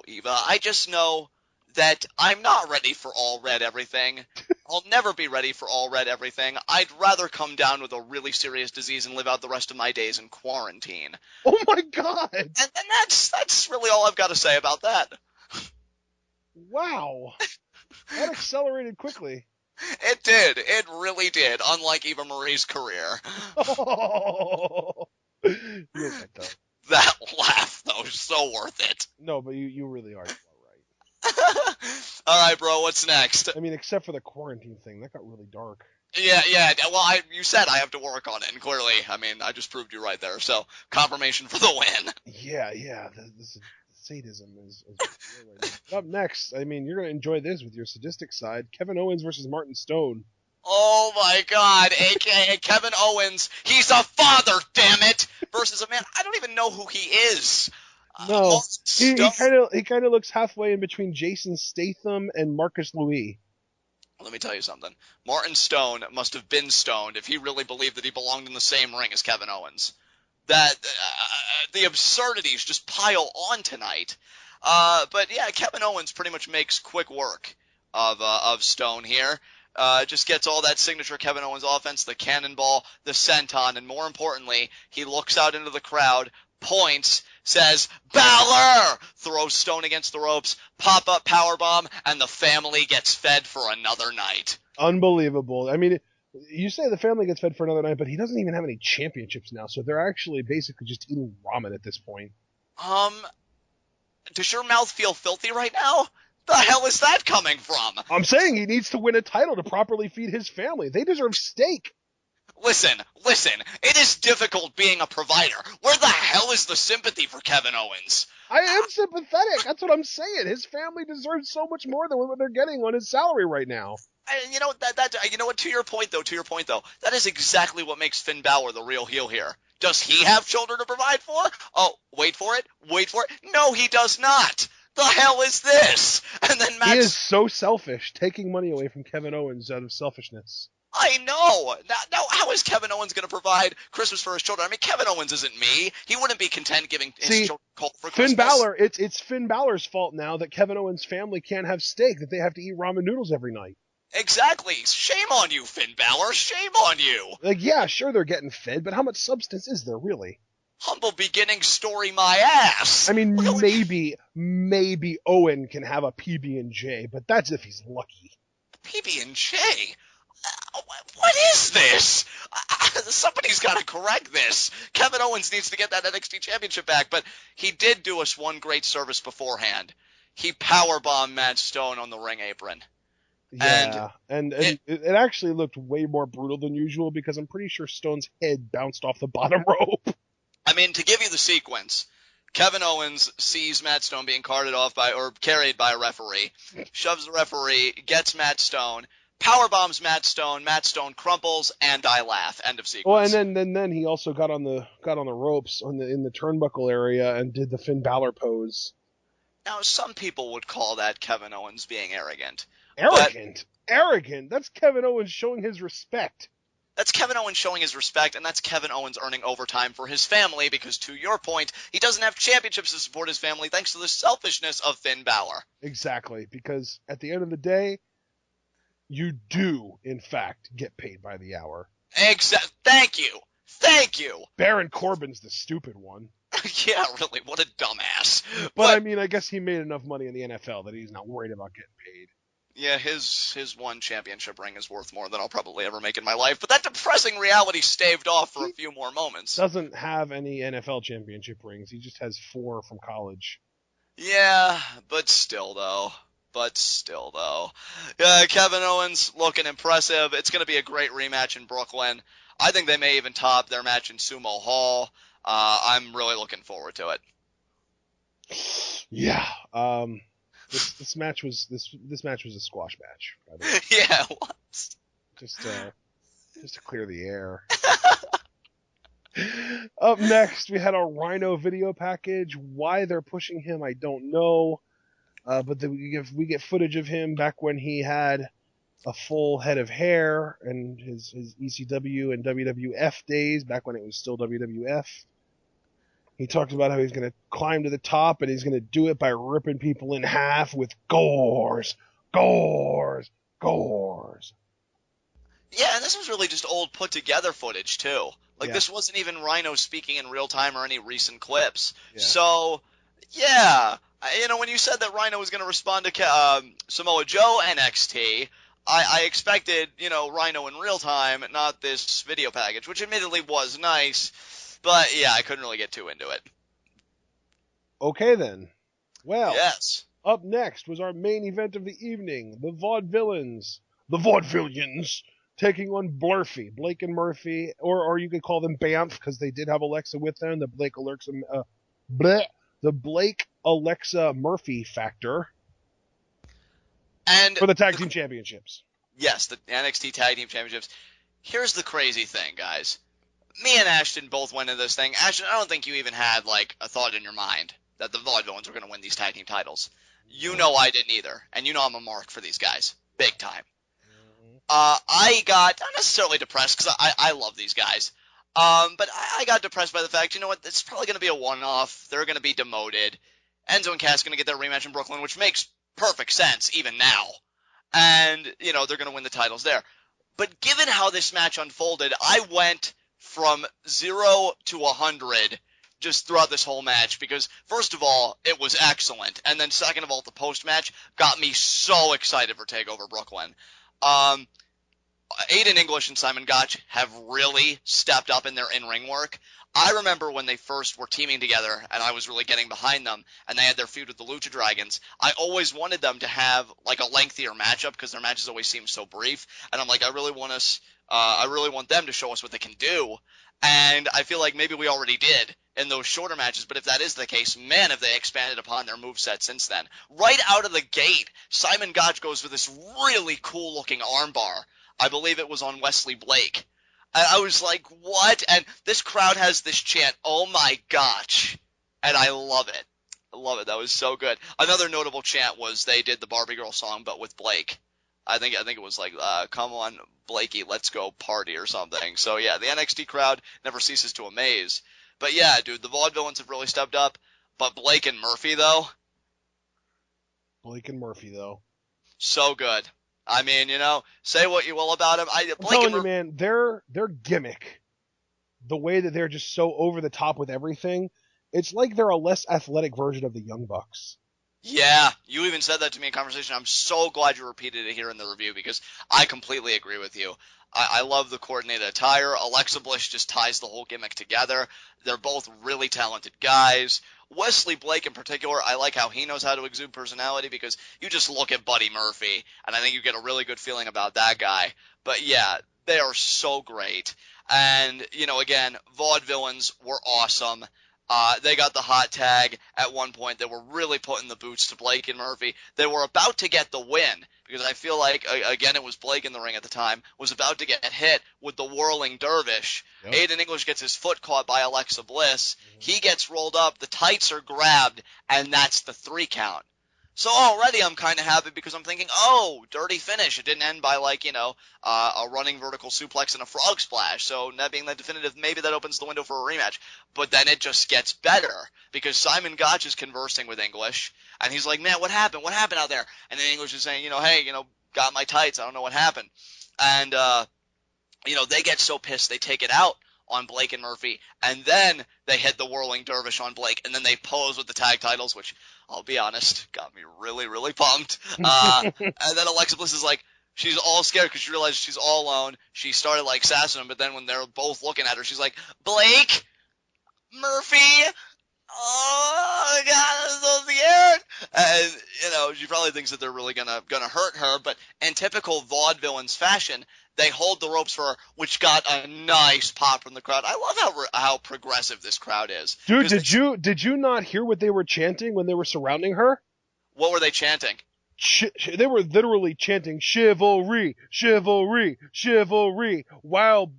Eva. I just know that I'm not ready for all red everything. I'll never be ready for all red everything. I'd rather come down with a really serious disease and live out the rest of my days in quarantine. Oh my god! And that's really all I've got to say about that. Wow. That accelerated quickly. It did. It really did, unlike Eva Marie's career. Oh, you're right, though. That laugh, though, is so worth it. No, but you really are. You are right. All right, bro, what's next? I mean, except for the quarantine thing. That got really dark. Yeah. Well, you said I have to work on it, and clearly, I mean, I just proved you right there. So, confirmation for the win. Yeah. This sadism is real right now. Up next, I mean, you're going to enjoy this with your sadistic side. Kevin Owens versus Martin Stone. Oh my God, a.k.a. Kevin Owens. He's a father, damn it! Versus a man, I don't even know who he is. No, he kind of looks halfway in between Jason Statham and Marcus Louis. Let me tell you something. Martin Stone must have been stoned if he really believed that he belonged in the same ring as Kevin Owens. That the absurdities just pile on tonight. But yeah, Kevin Owens pretty much makes quick work of Stone here. Just gets all that signature Kevin Owens offense, the cannonball, the senton, and more importantly, he looks out into the crowd, points, says, Balor! Throws Stone against the ropes, pop-up powerbomb, and the family gets fed for another night. Unbelievable. I mean, you say the family gets fed for another night, but he doesn't even have any championships now, so they're actually basically just eating ramen at this point. Does your mouth feel filthy right now? The hell is that coming from? I'm saying he needs to win a title to properly feed his family. They deserve steak. Listen, it is difficult being a provider. Where the hell is the sympathy for Kevin Owens? I am sympathetic. That's what I'm saying. His family deserves so much more than what they're getting on his salary right now. And you know what? To your point though, that is exactly what makes Finn Balor the real heel here. Does he have children to provide for? Oh, wait for it. No, he does not. The hell is this? And then He is so selfish, taking money away from Kevin Owens out of selfishness. I know. Now, how is Kevin Owens going to provide Christmas for his children? I mean, Kevin Owens isn't me. He wouldn't be content giving his children colt for Christmas. Finn Balor, it's Finn Balor's fault now that Kevin Owens' family can't have steak, that they have to eat ramen noodles every night. Exactly. Shame on you, Finn Balor. Shame on you. Like, yeah, sure they're getting fed, but how much substance is there really? Humble beginning story my ass. I mean, maybe Owen can have a PB&J, but that's if he's lucky. PB&J? What is this? Somebody's got to correct this. Kevin Owens needs to get that NXT championship back, but he did do us one great service beforehand. He powerbombed Matt Stone on the ring apron. Yeah, and it actually looked way more brutal than usual because I'm pretty sure Stone's head bounced off the bottom rope. I mean, to give you the sequence, Kevin Owens sees Matt Stone being carried by a referee, shoves the referee, gets Matt Stone, powerbombs Matt Stone crumples, and I laugh. End of sequence. Well, and then he also got on the ropes in the turnbuckle area and did the Finn Balor pose. Now, some people would call that Kevin Owens being arrogant. Arrogant? That's Kevin Owens showing his respect. That's Kevin Owens showing his respect, and that's Kevin Owens earning overtime for his family because, to your point, he doesn't have championships to support his family thanks to the selfishness of Finn Balor. Exactly, because at the end of the day, you do, in fact, get paid by the hour. Thank you. Baron Corbin's the stupid one. Yeah, really, what a dumbass. But I mean, I guess he made enough money in the NFL that he's not worried about getting paid. Yeah, his one championship ring is worth more than I'll probably ever make in my life, but that depressing reality staved off for a few more moments. Doesn't have any NFL championship rings. He just has 4 from college. Yeah, but still though. Kevin Owens looking impressive. It's going to be a great rematch in Brooklyn. I think they may even top their match in Sumo Hall. I'm really looking forward to it. Yeah. This match was a squash match, by the way. Yeah, it was. Just to clear the air. Up next, we had a Rhyno video package. Why they're pushing him, I don't know. But then we get footage of him back when he had a full head of hair and his ECW and WWF days, back when it was still WWF. He talked about how he's going to climb to the top and he's going to do it by ripping people in half with gores. Yeah, and this was really just old put-together footage, too. This wasn't even Rhyno speaking in real time or any recent clips. Yeah. So, yeah, When you said that Rhyno was going to respond to Samoa Joe NXT, I expected, Rhyno in real time, not this video package, which admittedly was nice, but yeah, I couldn't really get too into it. Okay then. Well, yes. Up next was our main event of the evening, the Vaudevillains, taking on Blurphy, Blake and Murphy, or you could call them Banff, because they did have Alexa with them, the Blake Alexa Murphy factor. And for the tag team championships. Yes, the NXT tag team championships. Here's the crazy thing, guys. Me and Ashton both went into this thing. Ashton, I don't think you even had, a thought in your mind that the Vaudevillains were going to win these tag team titles. You know I didn't either. And you know I'm a mark for these guys. Big time. I got, not necessarily depressed, because I love these guys. But I got depressed by the fact, you know what, it's probably going to be a one-off. They're going to be demoted. Enzo and Cass are going to get their rematch in Brooklyn, which makes perfect sense, even now. And, they're going to win the titles there. But given how this match unfolded, I went from 0 to 100 just throughout this whole match because, first of all, it was excellent. And then second of all, the post-match got me so excited for TakeOver Brooklyn. Aiden English and Simon Gotch have really stepped up in their in-ring work. I remember when they first were teaming together and I was really getting behind them and they had their feud with the Lucha Dragons. I always wanted them to have a lengthier matchup because their matches always seem so brief. And I'm like, I really want them to show us what they can do. And I feel like maybe we already did in those shorter matches, but if that is the case, man, have they expanded upon their moveset since then. Right out of the gate, Simon Gotch goes for this really cool-looking armbar. I believe it was on Wesley Blake. And I was like, what? And this crowd has this chant, oh my gosh. And I love it. I love it. That was so good. Another notable chant was they did the Barbie Girl song, but with Blake. I think it was come on, Blakey, let's go party or something. So yeah, the NXT crowd never ceases to amaze. But yeah, dude, the Vaudevillains have really stepped up. But Blake and Murphy, though. So good. I mean, say what you will about him. I'm telling you, man, their gimmick, the way that they're just so over the top with everything, it's like they're a less athletic version of the Young Bucks. Yeah, you even said that to me in conversation. I'm so glad you repeated it here in the review because I completely agree with you. I love the coordinated attire. Alexa Bliss just ties the whole gimmick together. They're both really talented guys. Wesley Blake in particular, I like how he knows how to exude personality because you just look at Buddy Murphy, and I think you get a really good feeling about that guy. But yeah, they are so great. And, again, Vaudevillains were awesome. They got the hot tag at one point. They were really putting the boots to Blake and Murphy. They were about to get the win because I feel like, again, it was Blake in the ring at the time, was about to get hit with the whirling dervish. Yep. Aiden English gets his foot caught by Alexa Bliss. Mm-hmm. He gets rolled up. The tights are grabbed, and that's the 3 count. So already I'm kind of happy because I'm thinking, oh, dirty finish. It didn't end by a running vertical suplex and a frog splash. So that being the definitive, maybe that opens the window for a rematch. But then it just gets better because Simon Gotch is conversing with English. And he's like, man, what happened? What happened out there? And then English is saying, hey, got my tights. I don't know what happened. And, they get so pissed they take it out on Blake and Murphy, and then they hit the whirling dervish on Blake, and then they pose with the tag titles, which, I'll be honest, got me really, really pumped. And then Alexa Bliss is she's all scared because she realized she's all alone. She started sassing him, but then when they're both looking at her, she's like, Blake, Murphy, oh God, I'm so scared. And she probably thinks that they're really gonna hurt her, but in typical Vaudevillains fashion, they hold the ropes for her, which got a nice pop from the crowd. I love how progressive this crowd is. Dude, did you not hear what they were chanting when they were surrounding her? What were they chanting? They were literally chanting chivalry, chivalry, chivalry, while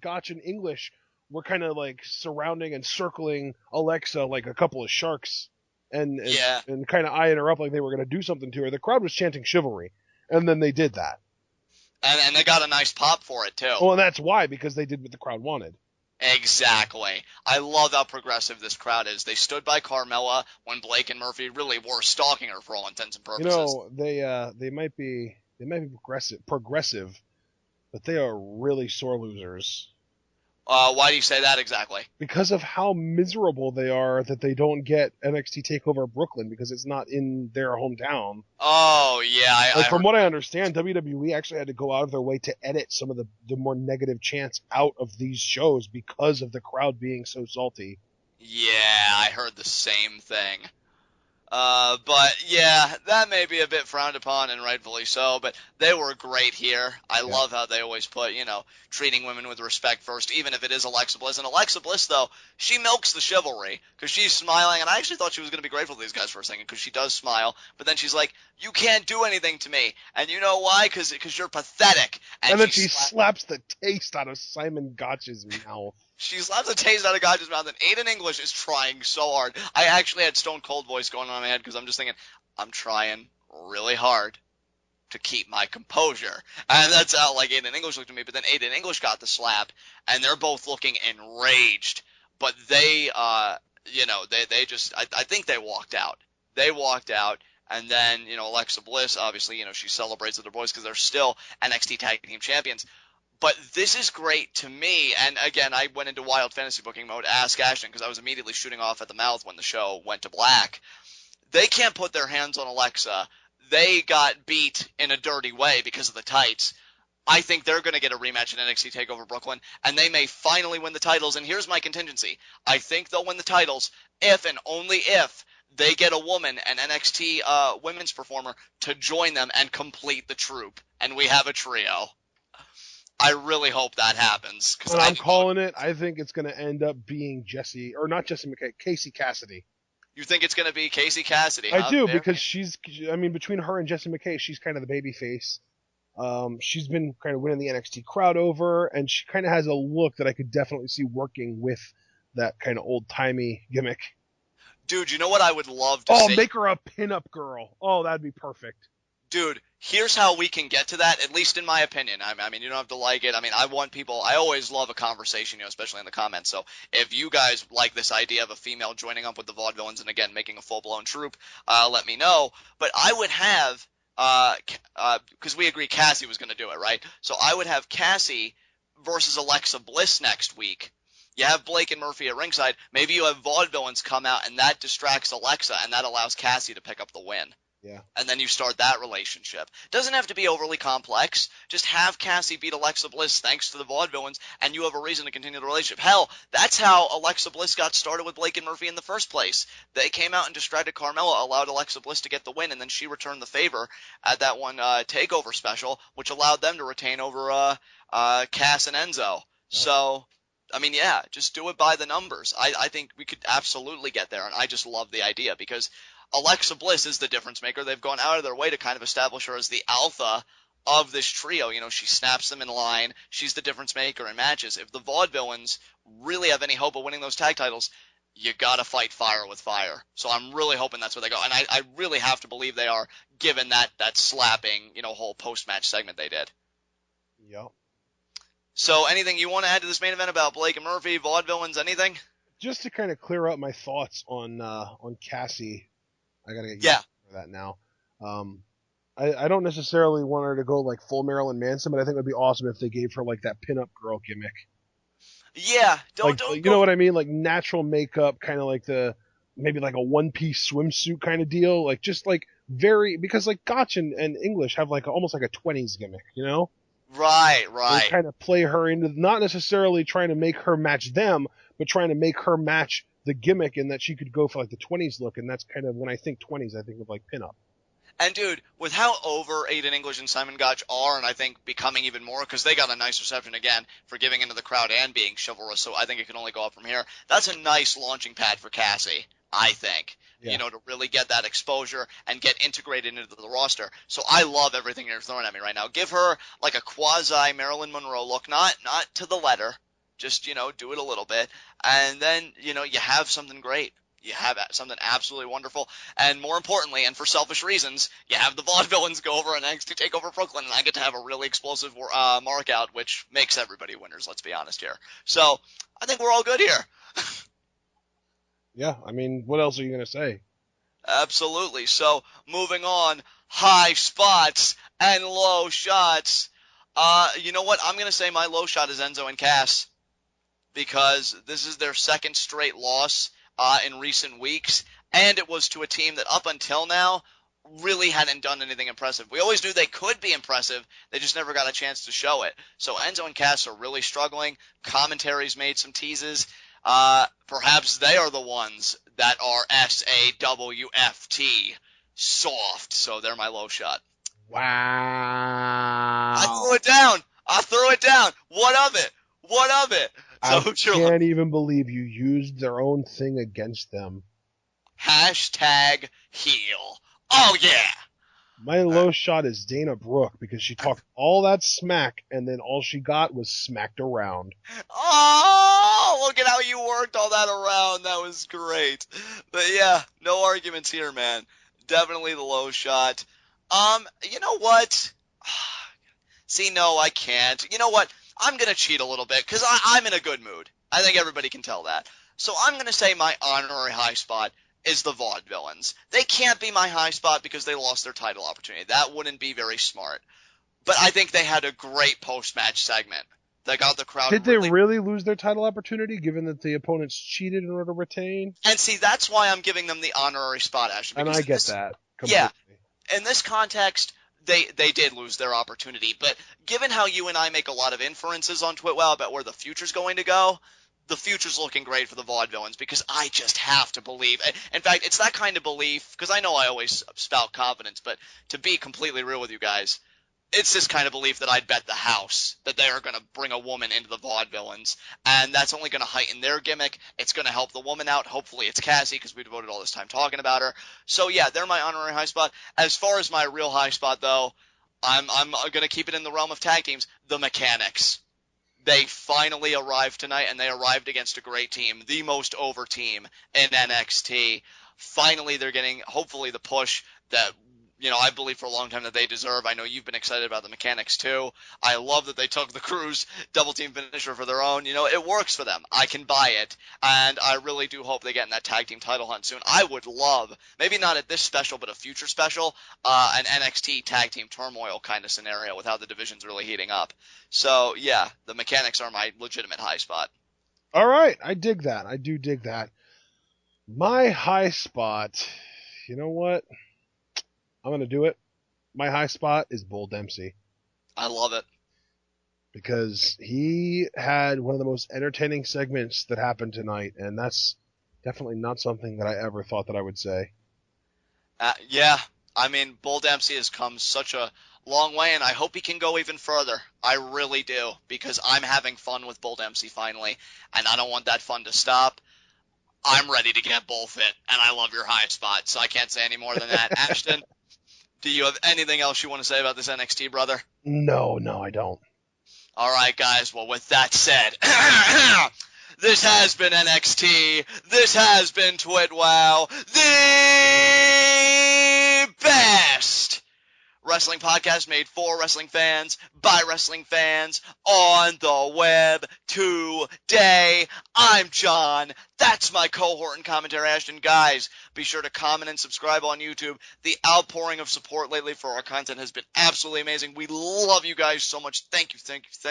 Gotch and English were kind of surrounding and circling Alexa like a couple of sharks and kind of eyeing her up like they were going to do something to her. The crowd was chanting chivalry, and then they did that. And they got a nice pop for it, too. Well, and that's why, because they did what the crowd wanted. Exactly. I love how progressive this crowd is. They stood by Carmella when Blake and Murphy really were stalking her for all intents and purposes. They might be progressive, but they are really sore losers. Why do you say that exactly? Because of how miserable they are that they don't get NXT TakeOver Brooklyn because it's not in their hometown. Oh, yeah. Like, from what I understand, WWE actually had to go out of their way to edit some of the more negative chants out of these shows because of the crowd being so salty. Yeah, I heard the same thing. But yeah, that may be a bit frowned upon, and rightfully so, but they were great here. I love how they always put, treating women with respect first, even if it is Alexa Bliss. And Alexa Bliss, though, she milks the chivalry, because she's smiling, and I actually thought she was going to be grateful to these guys for a second, because she does smile, but then she's like, you can't do anything to me, and you know why? Because you're pathetic. And then she slaps the taste out of Simon Gotch's mouth. She slaps the taste out of Gotch's mouth, and Aiden English is trying so hard. I actually had Stone Cold voice going on in my head because I'm just thinking, I'm trying really hard to keep my composure. And that's how, Aiden English looked at me, but then Aiden English got the slap, and they're both looking enraged. But they, they just, I think they walked out. They walked out. And then, Alexa Bliss, obviously, she celebrates with her boys because they're still NXT Tag Team Champions. But this is great to me, and again, I went into wild fantasy booking mode, ask Ashton, because I was immediately shooting off at the mouth when the show went to black. They can't put their hands on Alexa. They got beat in a dirty way because of the tights. I think they're going to get a rematch in NXT TakeOver Brooklyn, and they may finally win the titles, and here's my contingency. I think they'll win the titles if and only if they get a woman, an NXT women's performer, to join them and complete the troupe, and we have a trio. I really hope that happens. And I'm calling it. I think it's going to end up being Casey Cassidy. You think it's going to be Casey Cassidy? I do, because between her and Jessie McKay, she's kind of the baby face. She's been kind of winning the NXT crowd over, and she kind of has a look that I could definitely see working with that kind of old-timey gimmick. Dude, you know what I would love to see? Oh, make her a pinup girl. Oh, that'd be perfect. Dude, here's how we can get to that, at least in my opinion. I mean, you don't have to like it. I mean, I always love a conversation, especially in the comments. So if you guys like this idea of a female joining up with the Vaudevillains and, again, making a full-blown troupe, let me know. But I would have, because we agree Cassie was going to do it, right? So I would have Cassie versus Alexa Bliss next week. You have Blake and Murphy at ringside. Maybe you have Vaudevillains come out, and that distracts Alexa, and that allows Cassie to pick up the win. Yeah. And then you start that relationship. Doesn't have to be overly complex. Just have Cassie beat Alexa Bliss thanks to the Vaudevillains, and you have a reason to continue the relationship. Hell, that's how Alexa Bliss got started with Blake and Murphy in the first place. They came out and distracted Carmella, allowed Alexa Bliss to get the win, and then she returned the favor at that one TakeOver special, which allowed them to retain over Cass and Enzo. Yeah. So, I mean, yeah, just do it by the numbers. I think we could absolutely get there, and I just love the idea because Alexa Bliss is the difference maker. They've gone out of their way to kind of establish her as the alpha of this trio. She snaps them in line. She's the difference maker in matches. If the Vaudevillains really have any hope of winning those tag titles, you got to fight fire with fire. So I'm really hoping that's where they go. And I really have to believe they are, given that slapping, whole post-match segment they did. Yep. So anything you want to add to this main event about Blake and Murphy, Vaudevillains, anything? Just to kind of clear up my thoughts on Cassie. I gotta get for that now. I don't necessarily want her to go like full Marilyn Manson, but I think it would be awesome if they gave her like that pinup girl gimmick. Yeah, don't you know what I mean? Like natural makeup, kind of like maybe like a one-piece swimsuit kind of deal. Like just like because like Gotch and English have like almost like a 20s gimmick, Right. They kind of play her into not necessarily trying to make her match them, but trying to make her match the gimmick, and that she could go for like the 20s look, and that's kind of when I think 20s, I think of like pinup. And dude, with how over Aiden English and Simon Gotch are, and I think becoming even more, because they got a nice reception again for giving into the crowd and being chivalrous, so I think it can only go up from here. That's a nice launching pad for Cassie, I think. Yeah. To really get that exposure and get integrated into the roster. So I love everything you're throwing at me right now. Give her like a quasi Marilyn Monroe look, not to the letter. Just, do it a little bit. And then, you have something great. You have something absolutely wonderful. And more importantly, and for selfish reasons, you have the Vaudevillains go over and NXT take over Brooklyn, and I get to have a really explosive mark out, which makes everybody winners, let's be honest here. So I think we're all good here. Yeah, I mean, what else are you going to say? Absolutely. So moving on, high spots and low shots. You know what? I'm going to say my low shot is Enzo and Cass. because this is their second straight loss in recent weeks, and it was to a team that up until now really hadn't done anything impressive. We always knew they could be impressive. They just never got a chance to show it. So Enzo and Cass are really struggling. Commentary's made some teases. Perhaps they are the ones that are SAWFT soft. So they're my low shot. Wow. I threw it down. What of it? So I can't even believe you used their own thing against them. Hashtag heel. Oh, yeah. My low shot is Dana Brooke because she talked all that smack and then all she got was smacked around. Oh, look at how you worked all that around. That was great. But yeah, no arguments here, man. Definitely the low shot. You know what? See, no, I can't. You know what? I'm going to cheat a little bit because I'm in a good mood. I think everybody can tell that. So I'm going to say my honorary high spot is the Vaudevillains. They can't be my high spot because they lost their title opportunity. That wouldn't be very smart. But I think they had a great post-match segment that got the crowd Did they really lose their title opportunity given that the opponents cheated in order to retain? And see, that's why I'm giving them the honorary spot, Ashton. And I get that completely. Yeah. In this context, they did lose their opportunity. But given how you and I make a lot of inferences on TWitWoW about where the future's going to go, the future's looking great for the Vaudevillains because I just have to believe. In fact, it's that kind of belief, because I know I always spout confidence, but to be completely real with you guys, it's this kind of belief that I'd bet the house that they are going to bring a woman into the Vaudevillains, and that's only going to heighten their gimmick. It's going to help the woman out. Hopefully it's Cassie, because we devoted all this time talking about her. So yeah, they're my honorary high spot. As far as my real high spot, though, I'm going to keep it in the realm of tag teams. The Mechanics. They finally arrived tonight, and they arrived against a great team, the most over team in NXT. Finally, they're getting, hopefully, the push that, I believe for a long time that they deserve. I know you've been excited about the Mechanics, too. I love that they took the Crew's double-team finisher for their own. It works for them. I can buy it, and I really do hope they get in that tag team title hunt soon. I would love, maybe not at this special, but a future special, an NXT tag team turmoil kind of scenario with how the division's really heating up. So, yeah, the Mechanics are my legitimate high spot. All right. I dig that. I do dig that. My high spot, you know what? I'm going to do it. My high spot is Bull Dempsey. I love it. Because he had one of the most entertaining segments that happened tonight, and that's definitely not something that I ever thought that I would say. Yeah. I mean, Bull Dempsey has come such a long way, and I hope he can go even further. I really do, because I'm having fun with Bull Dempsey finally, and I don't want that fun to stop. I'm ready to get Bull fit, and I love your high spot, so I can't say any more than that. Ashton, do you have anything else you want to say about this NXT, brother? No, I don't. All right, guys. Well, with that said, this has been NXT. This has been TWitWoW, the best wrestling podcast made for wrestling fans, by wrestling fans, on the web today. I'm John. That's my cohort and commentary, Ashton. Guys, be sure to comment and subscribe on YouTube. The outpouring of support lately for our content has been absolutely amazing. We love you guys so much. Thank you.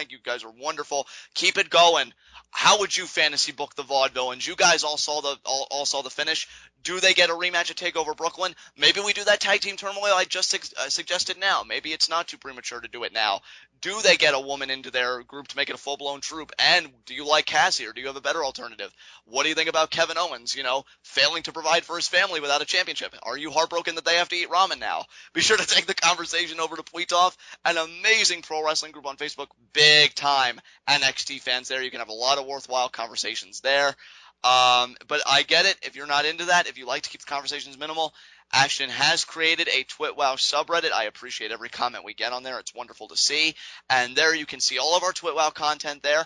You guys are wonderful. Keep it going. How would you fantasy book the Vaudevillains? You guys all saw the finish. Do they get a rematch at TakeOver Brooklyn? Maybe we do that tag team turmoil I just suggested now. Maybe it's not too premature to do it now. Do they get a woman into their group to make it a full-blown troop? And do you like Cassie, or do you have a better alternative? What do you think about Kevin Owens, failing to provide for his family without a championship? Are you heartbroken that they have to eat ramen now? Be sure to take the conversation over to Tweetoff, an amazing pro wrestling group on Facebook. Big time NXT fans there. You can have a lot of worthwhile conversations there. But I get it. If you're not into that, if you like to keep the conversations minimal, Ashton has created a TwitWoW subreddit. I appreciate every comment we get on there. It's wonderful to see. And there you can see all of our TwitWoW content there.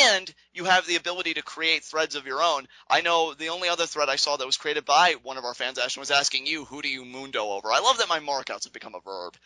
And you have the ability to create threads of your own. I know the only other thread I saw that was created by one of our fans, Ashton, was asking you, who do you mundo over? I love that my markouts have become a verb.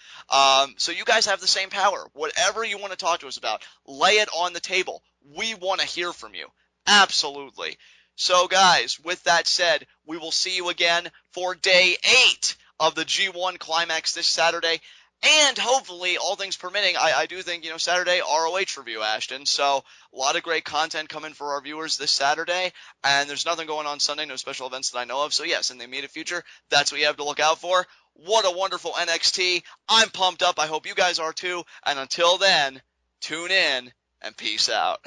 So you guys have the same power. Whatever you want to talk to us about, lay it on the table. We want to hear from you. Absolutely. So, guys, with that said, we will see you again for Day 8 of the G1 Climax this Saturday. And hopefully, all things permitting, I do think, Saturday, ROH review, Ashton. So, a lot of great content coming for our viewers this Saturday. And there's nothing going on Sunday, no special events that I know of. So, yes, in the immediate future, that's what you have to look out for. What a wonderful NXT. I'm pumped up. I hope you guys are too. And until then, tune in and peace out.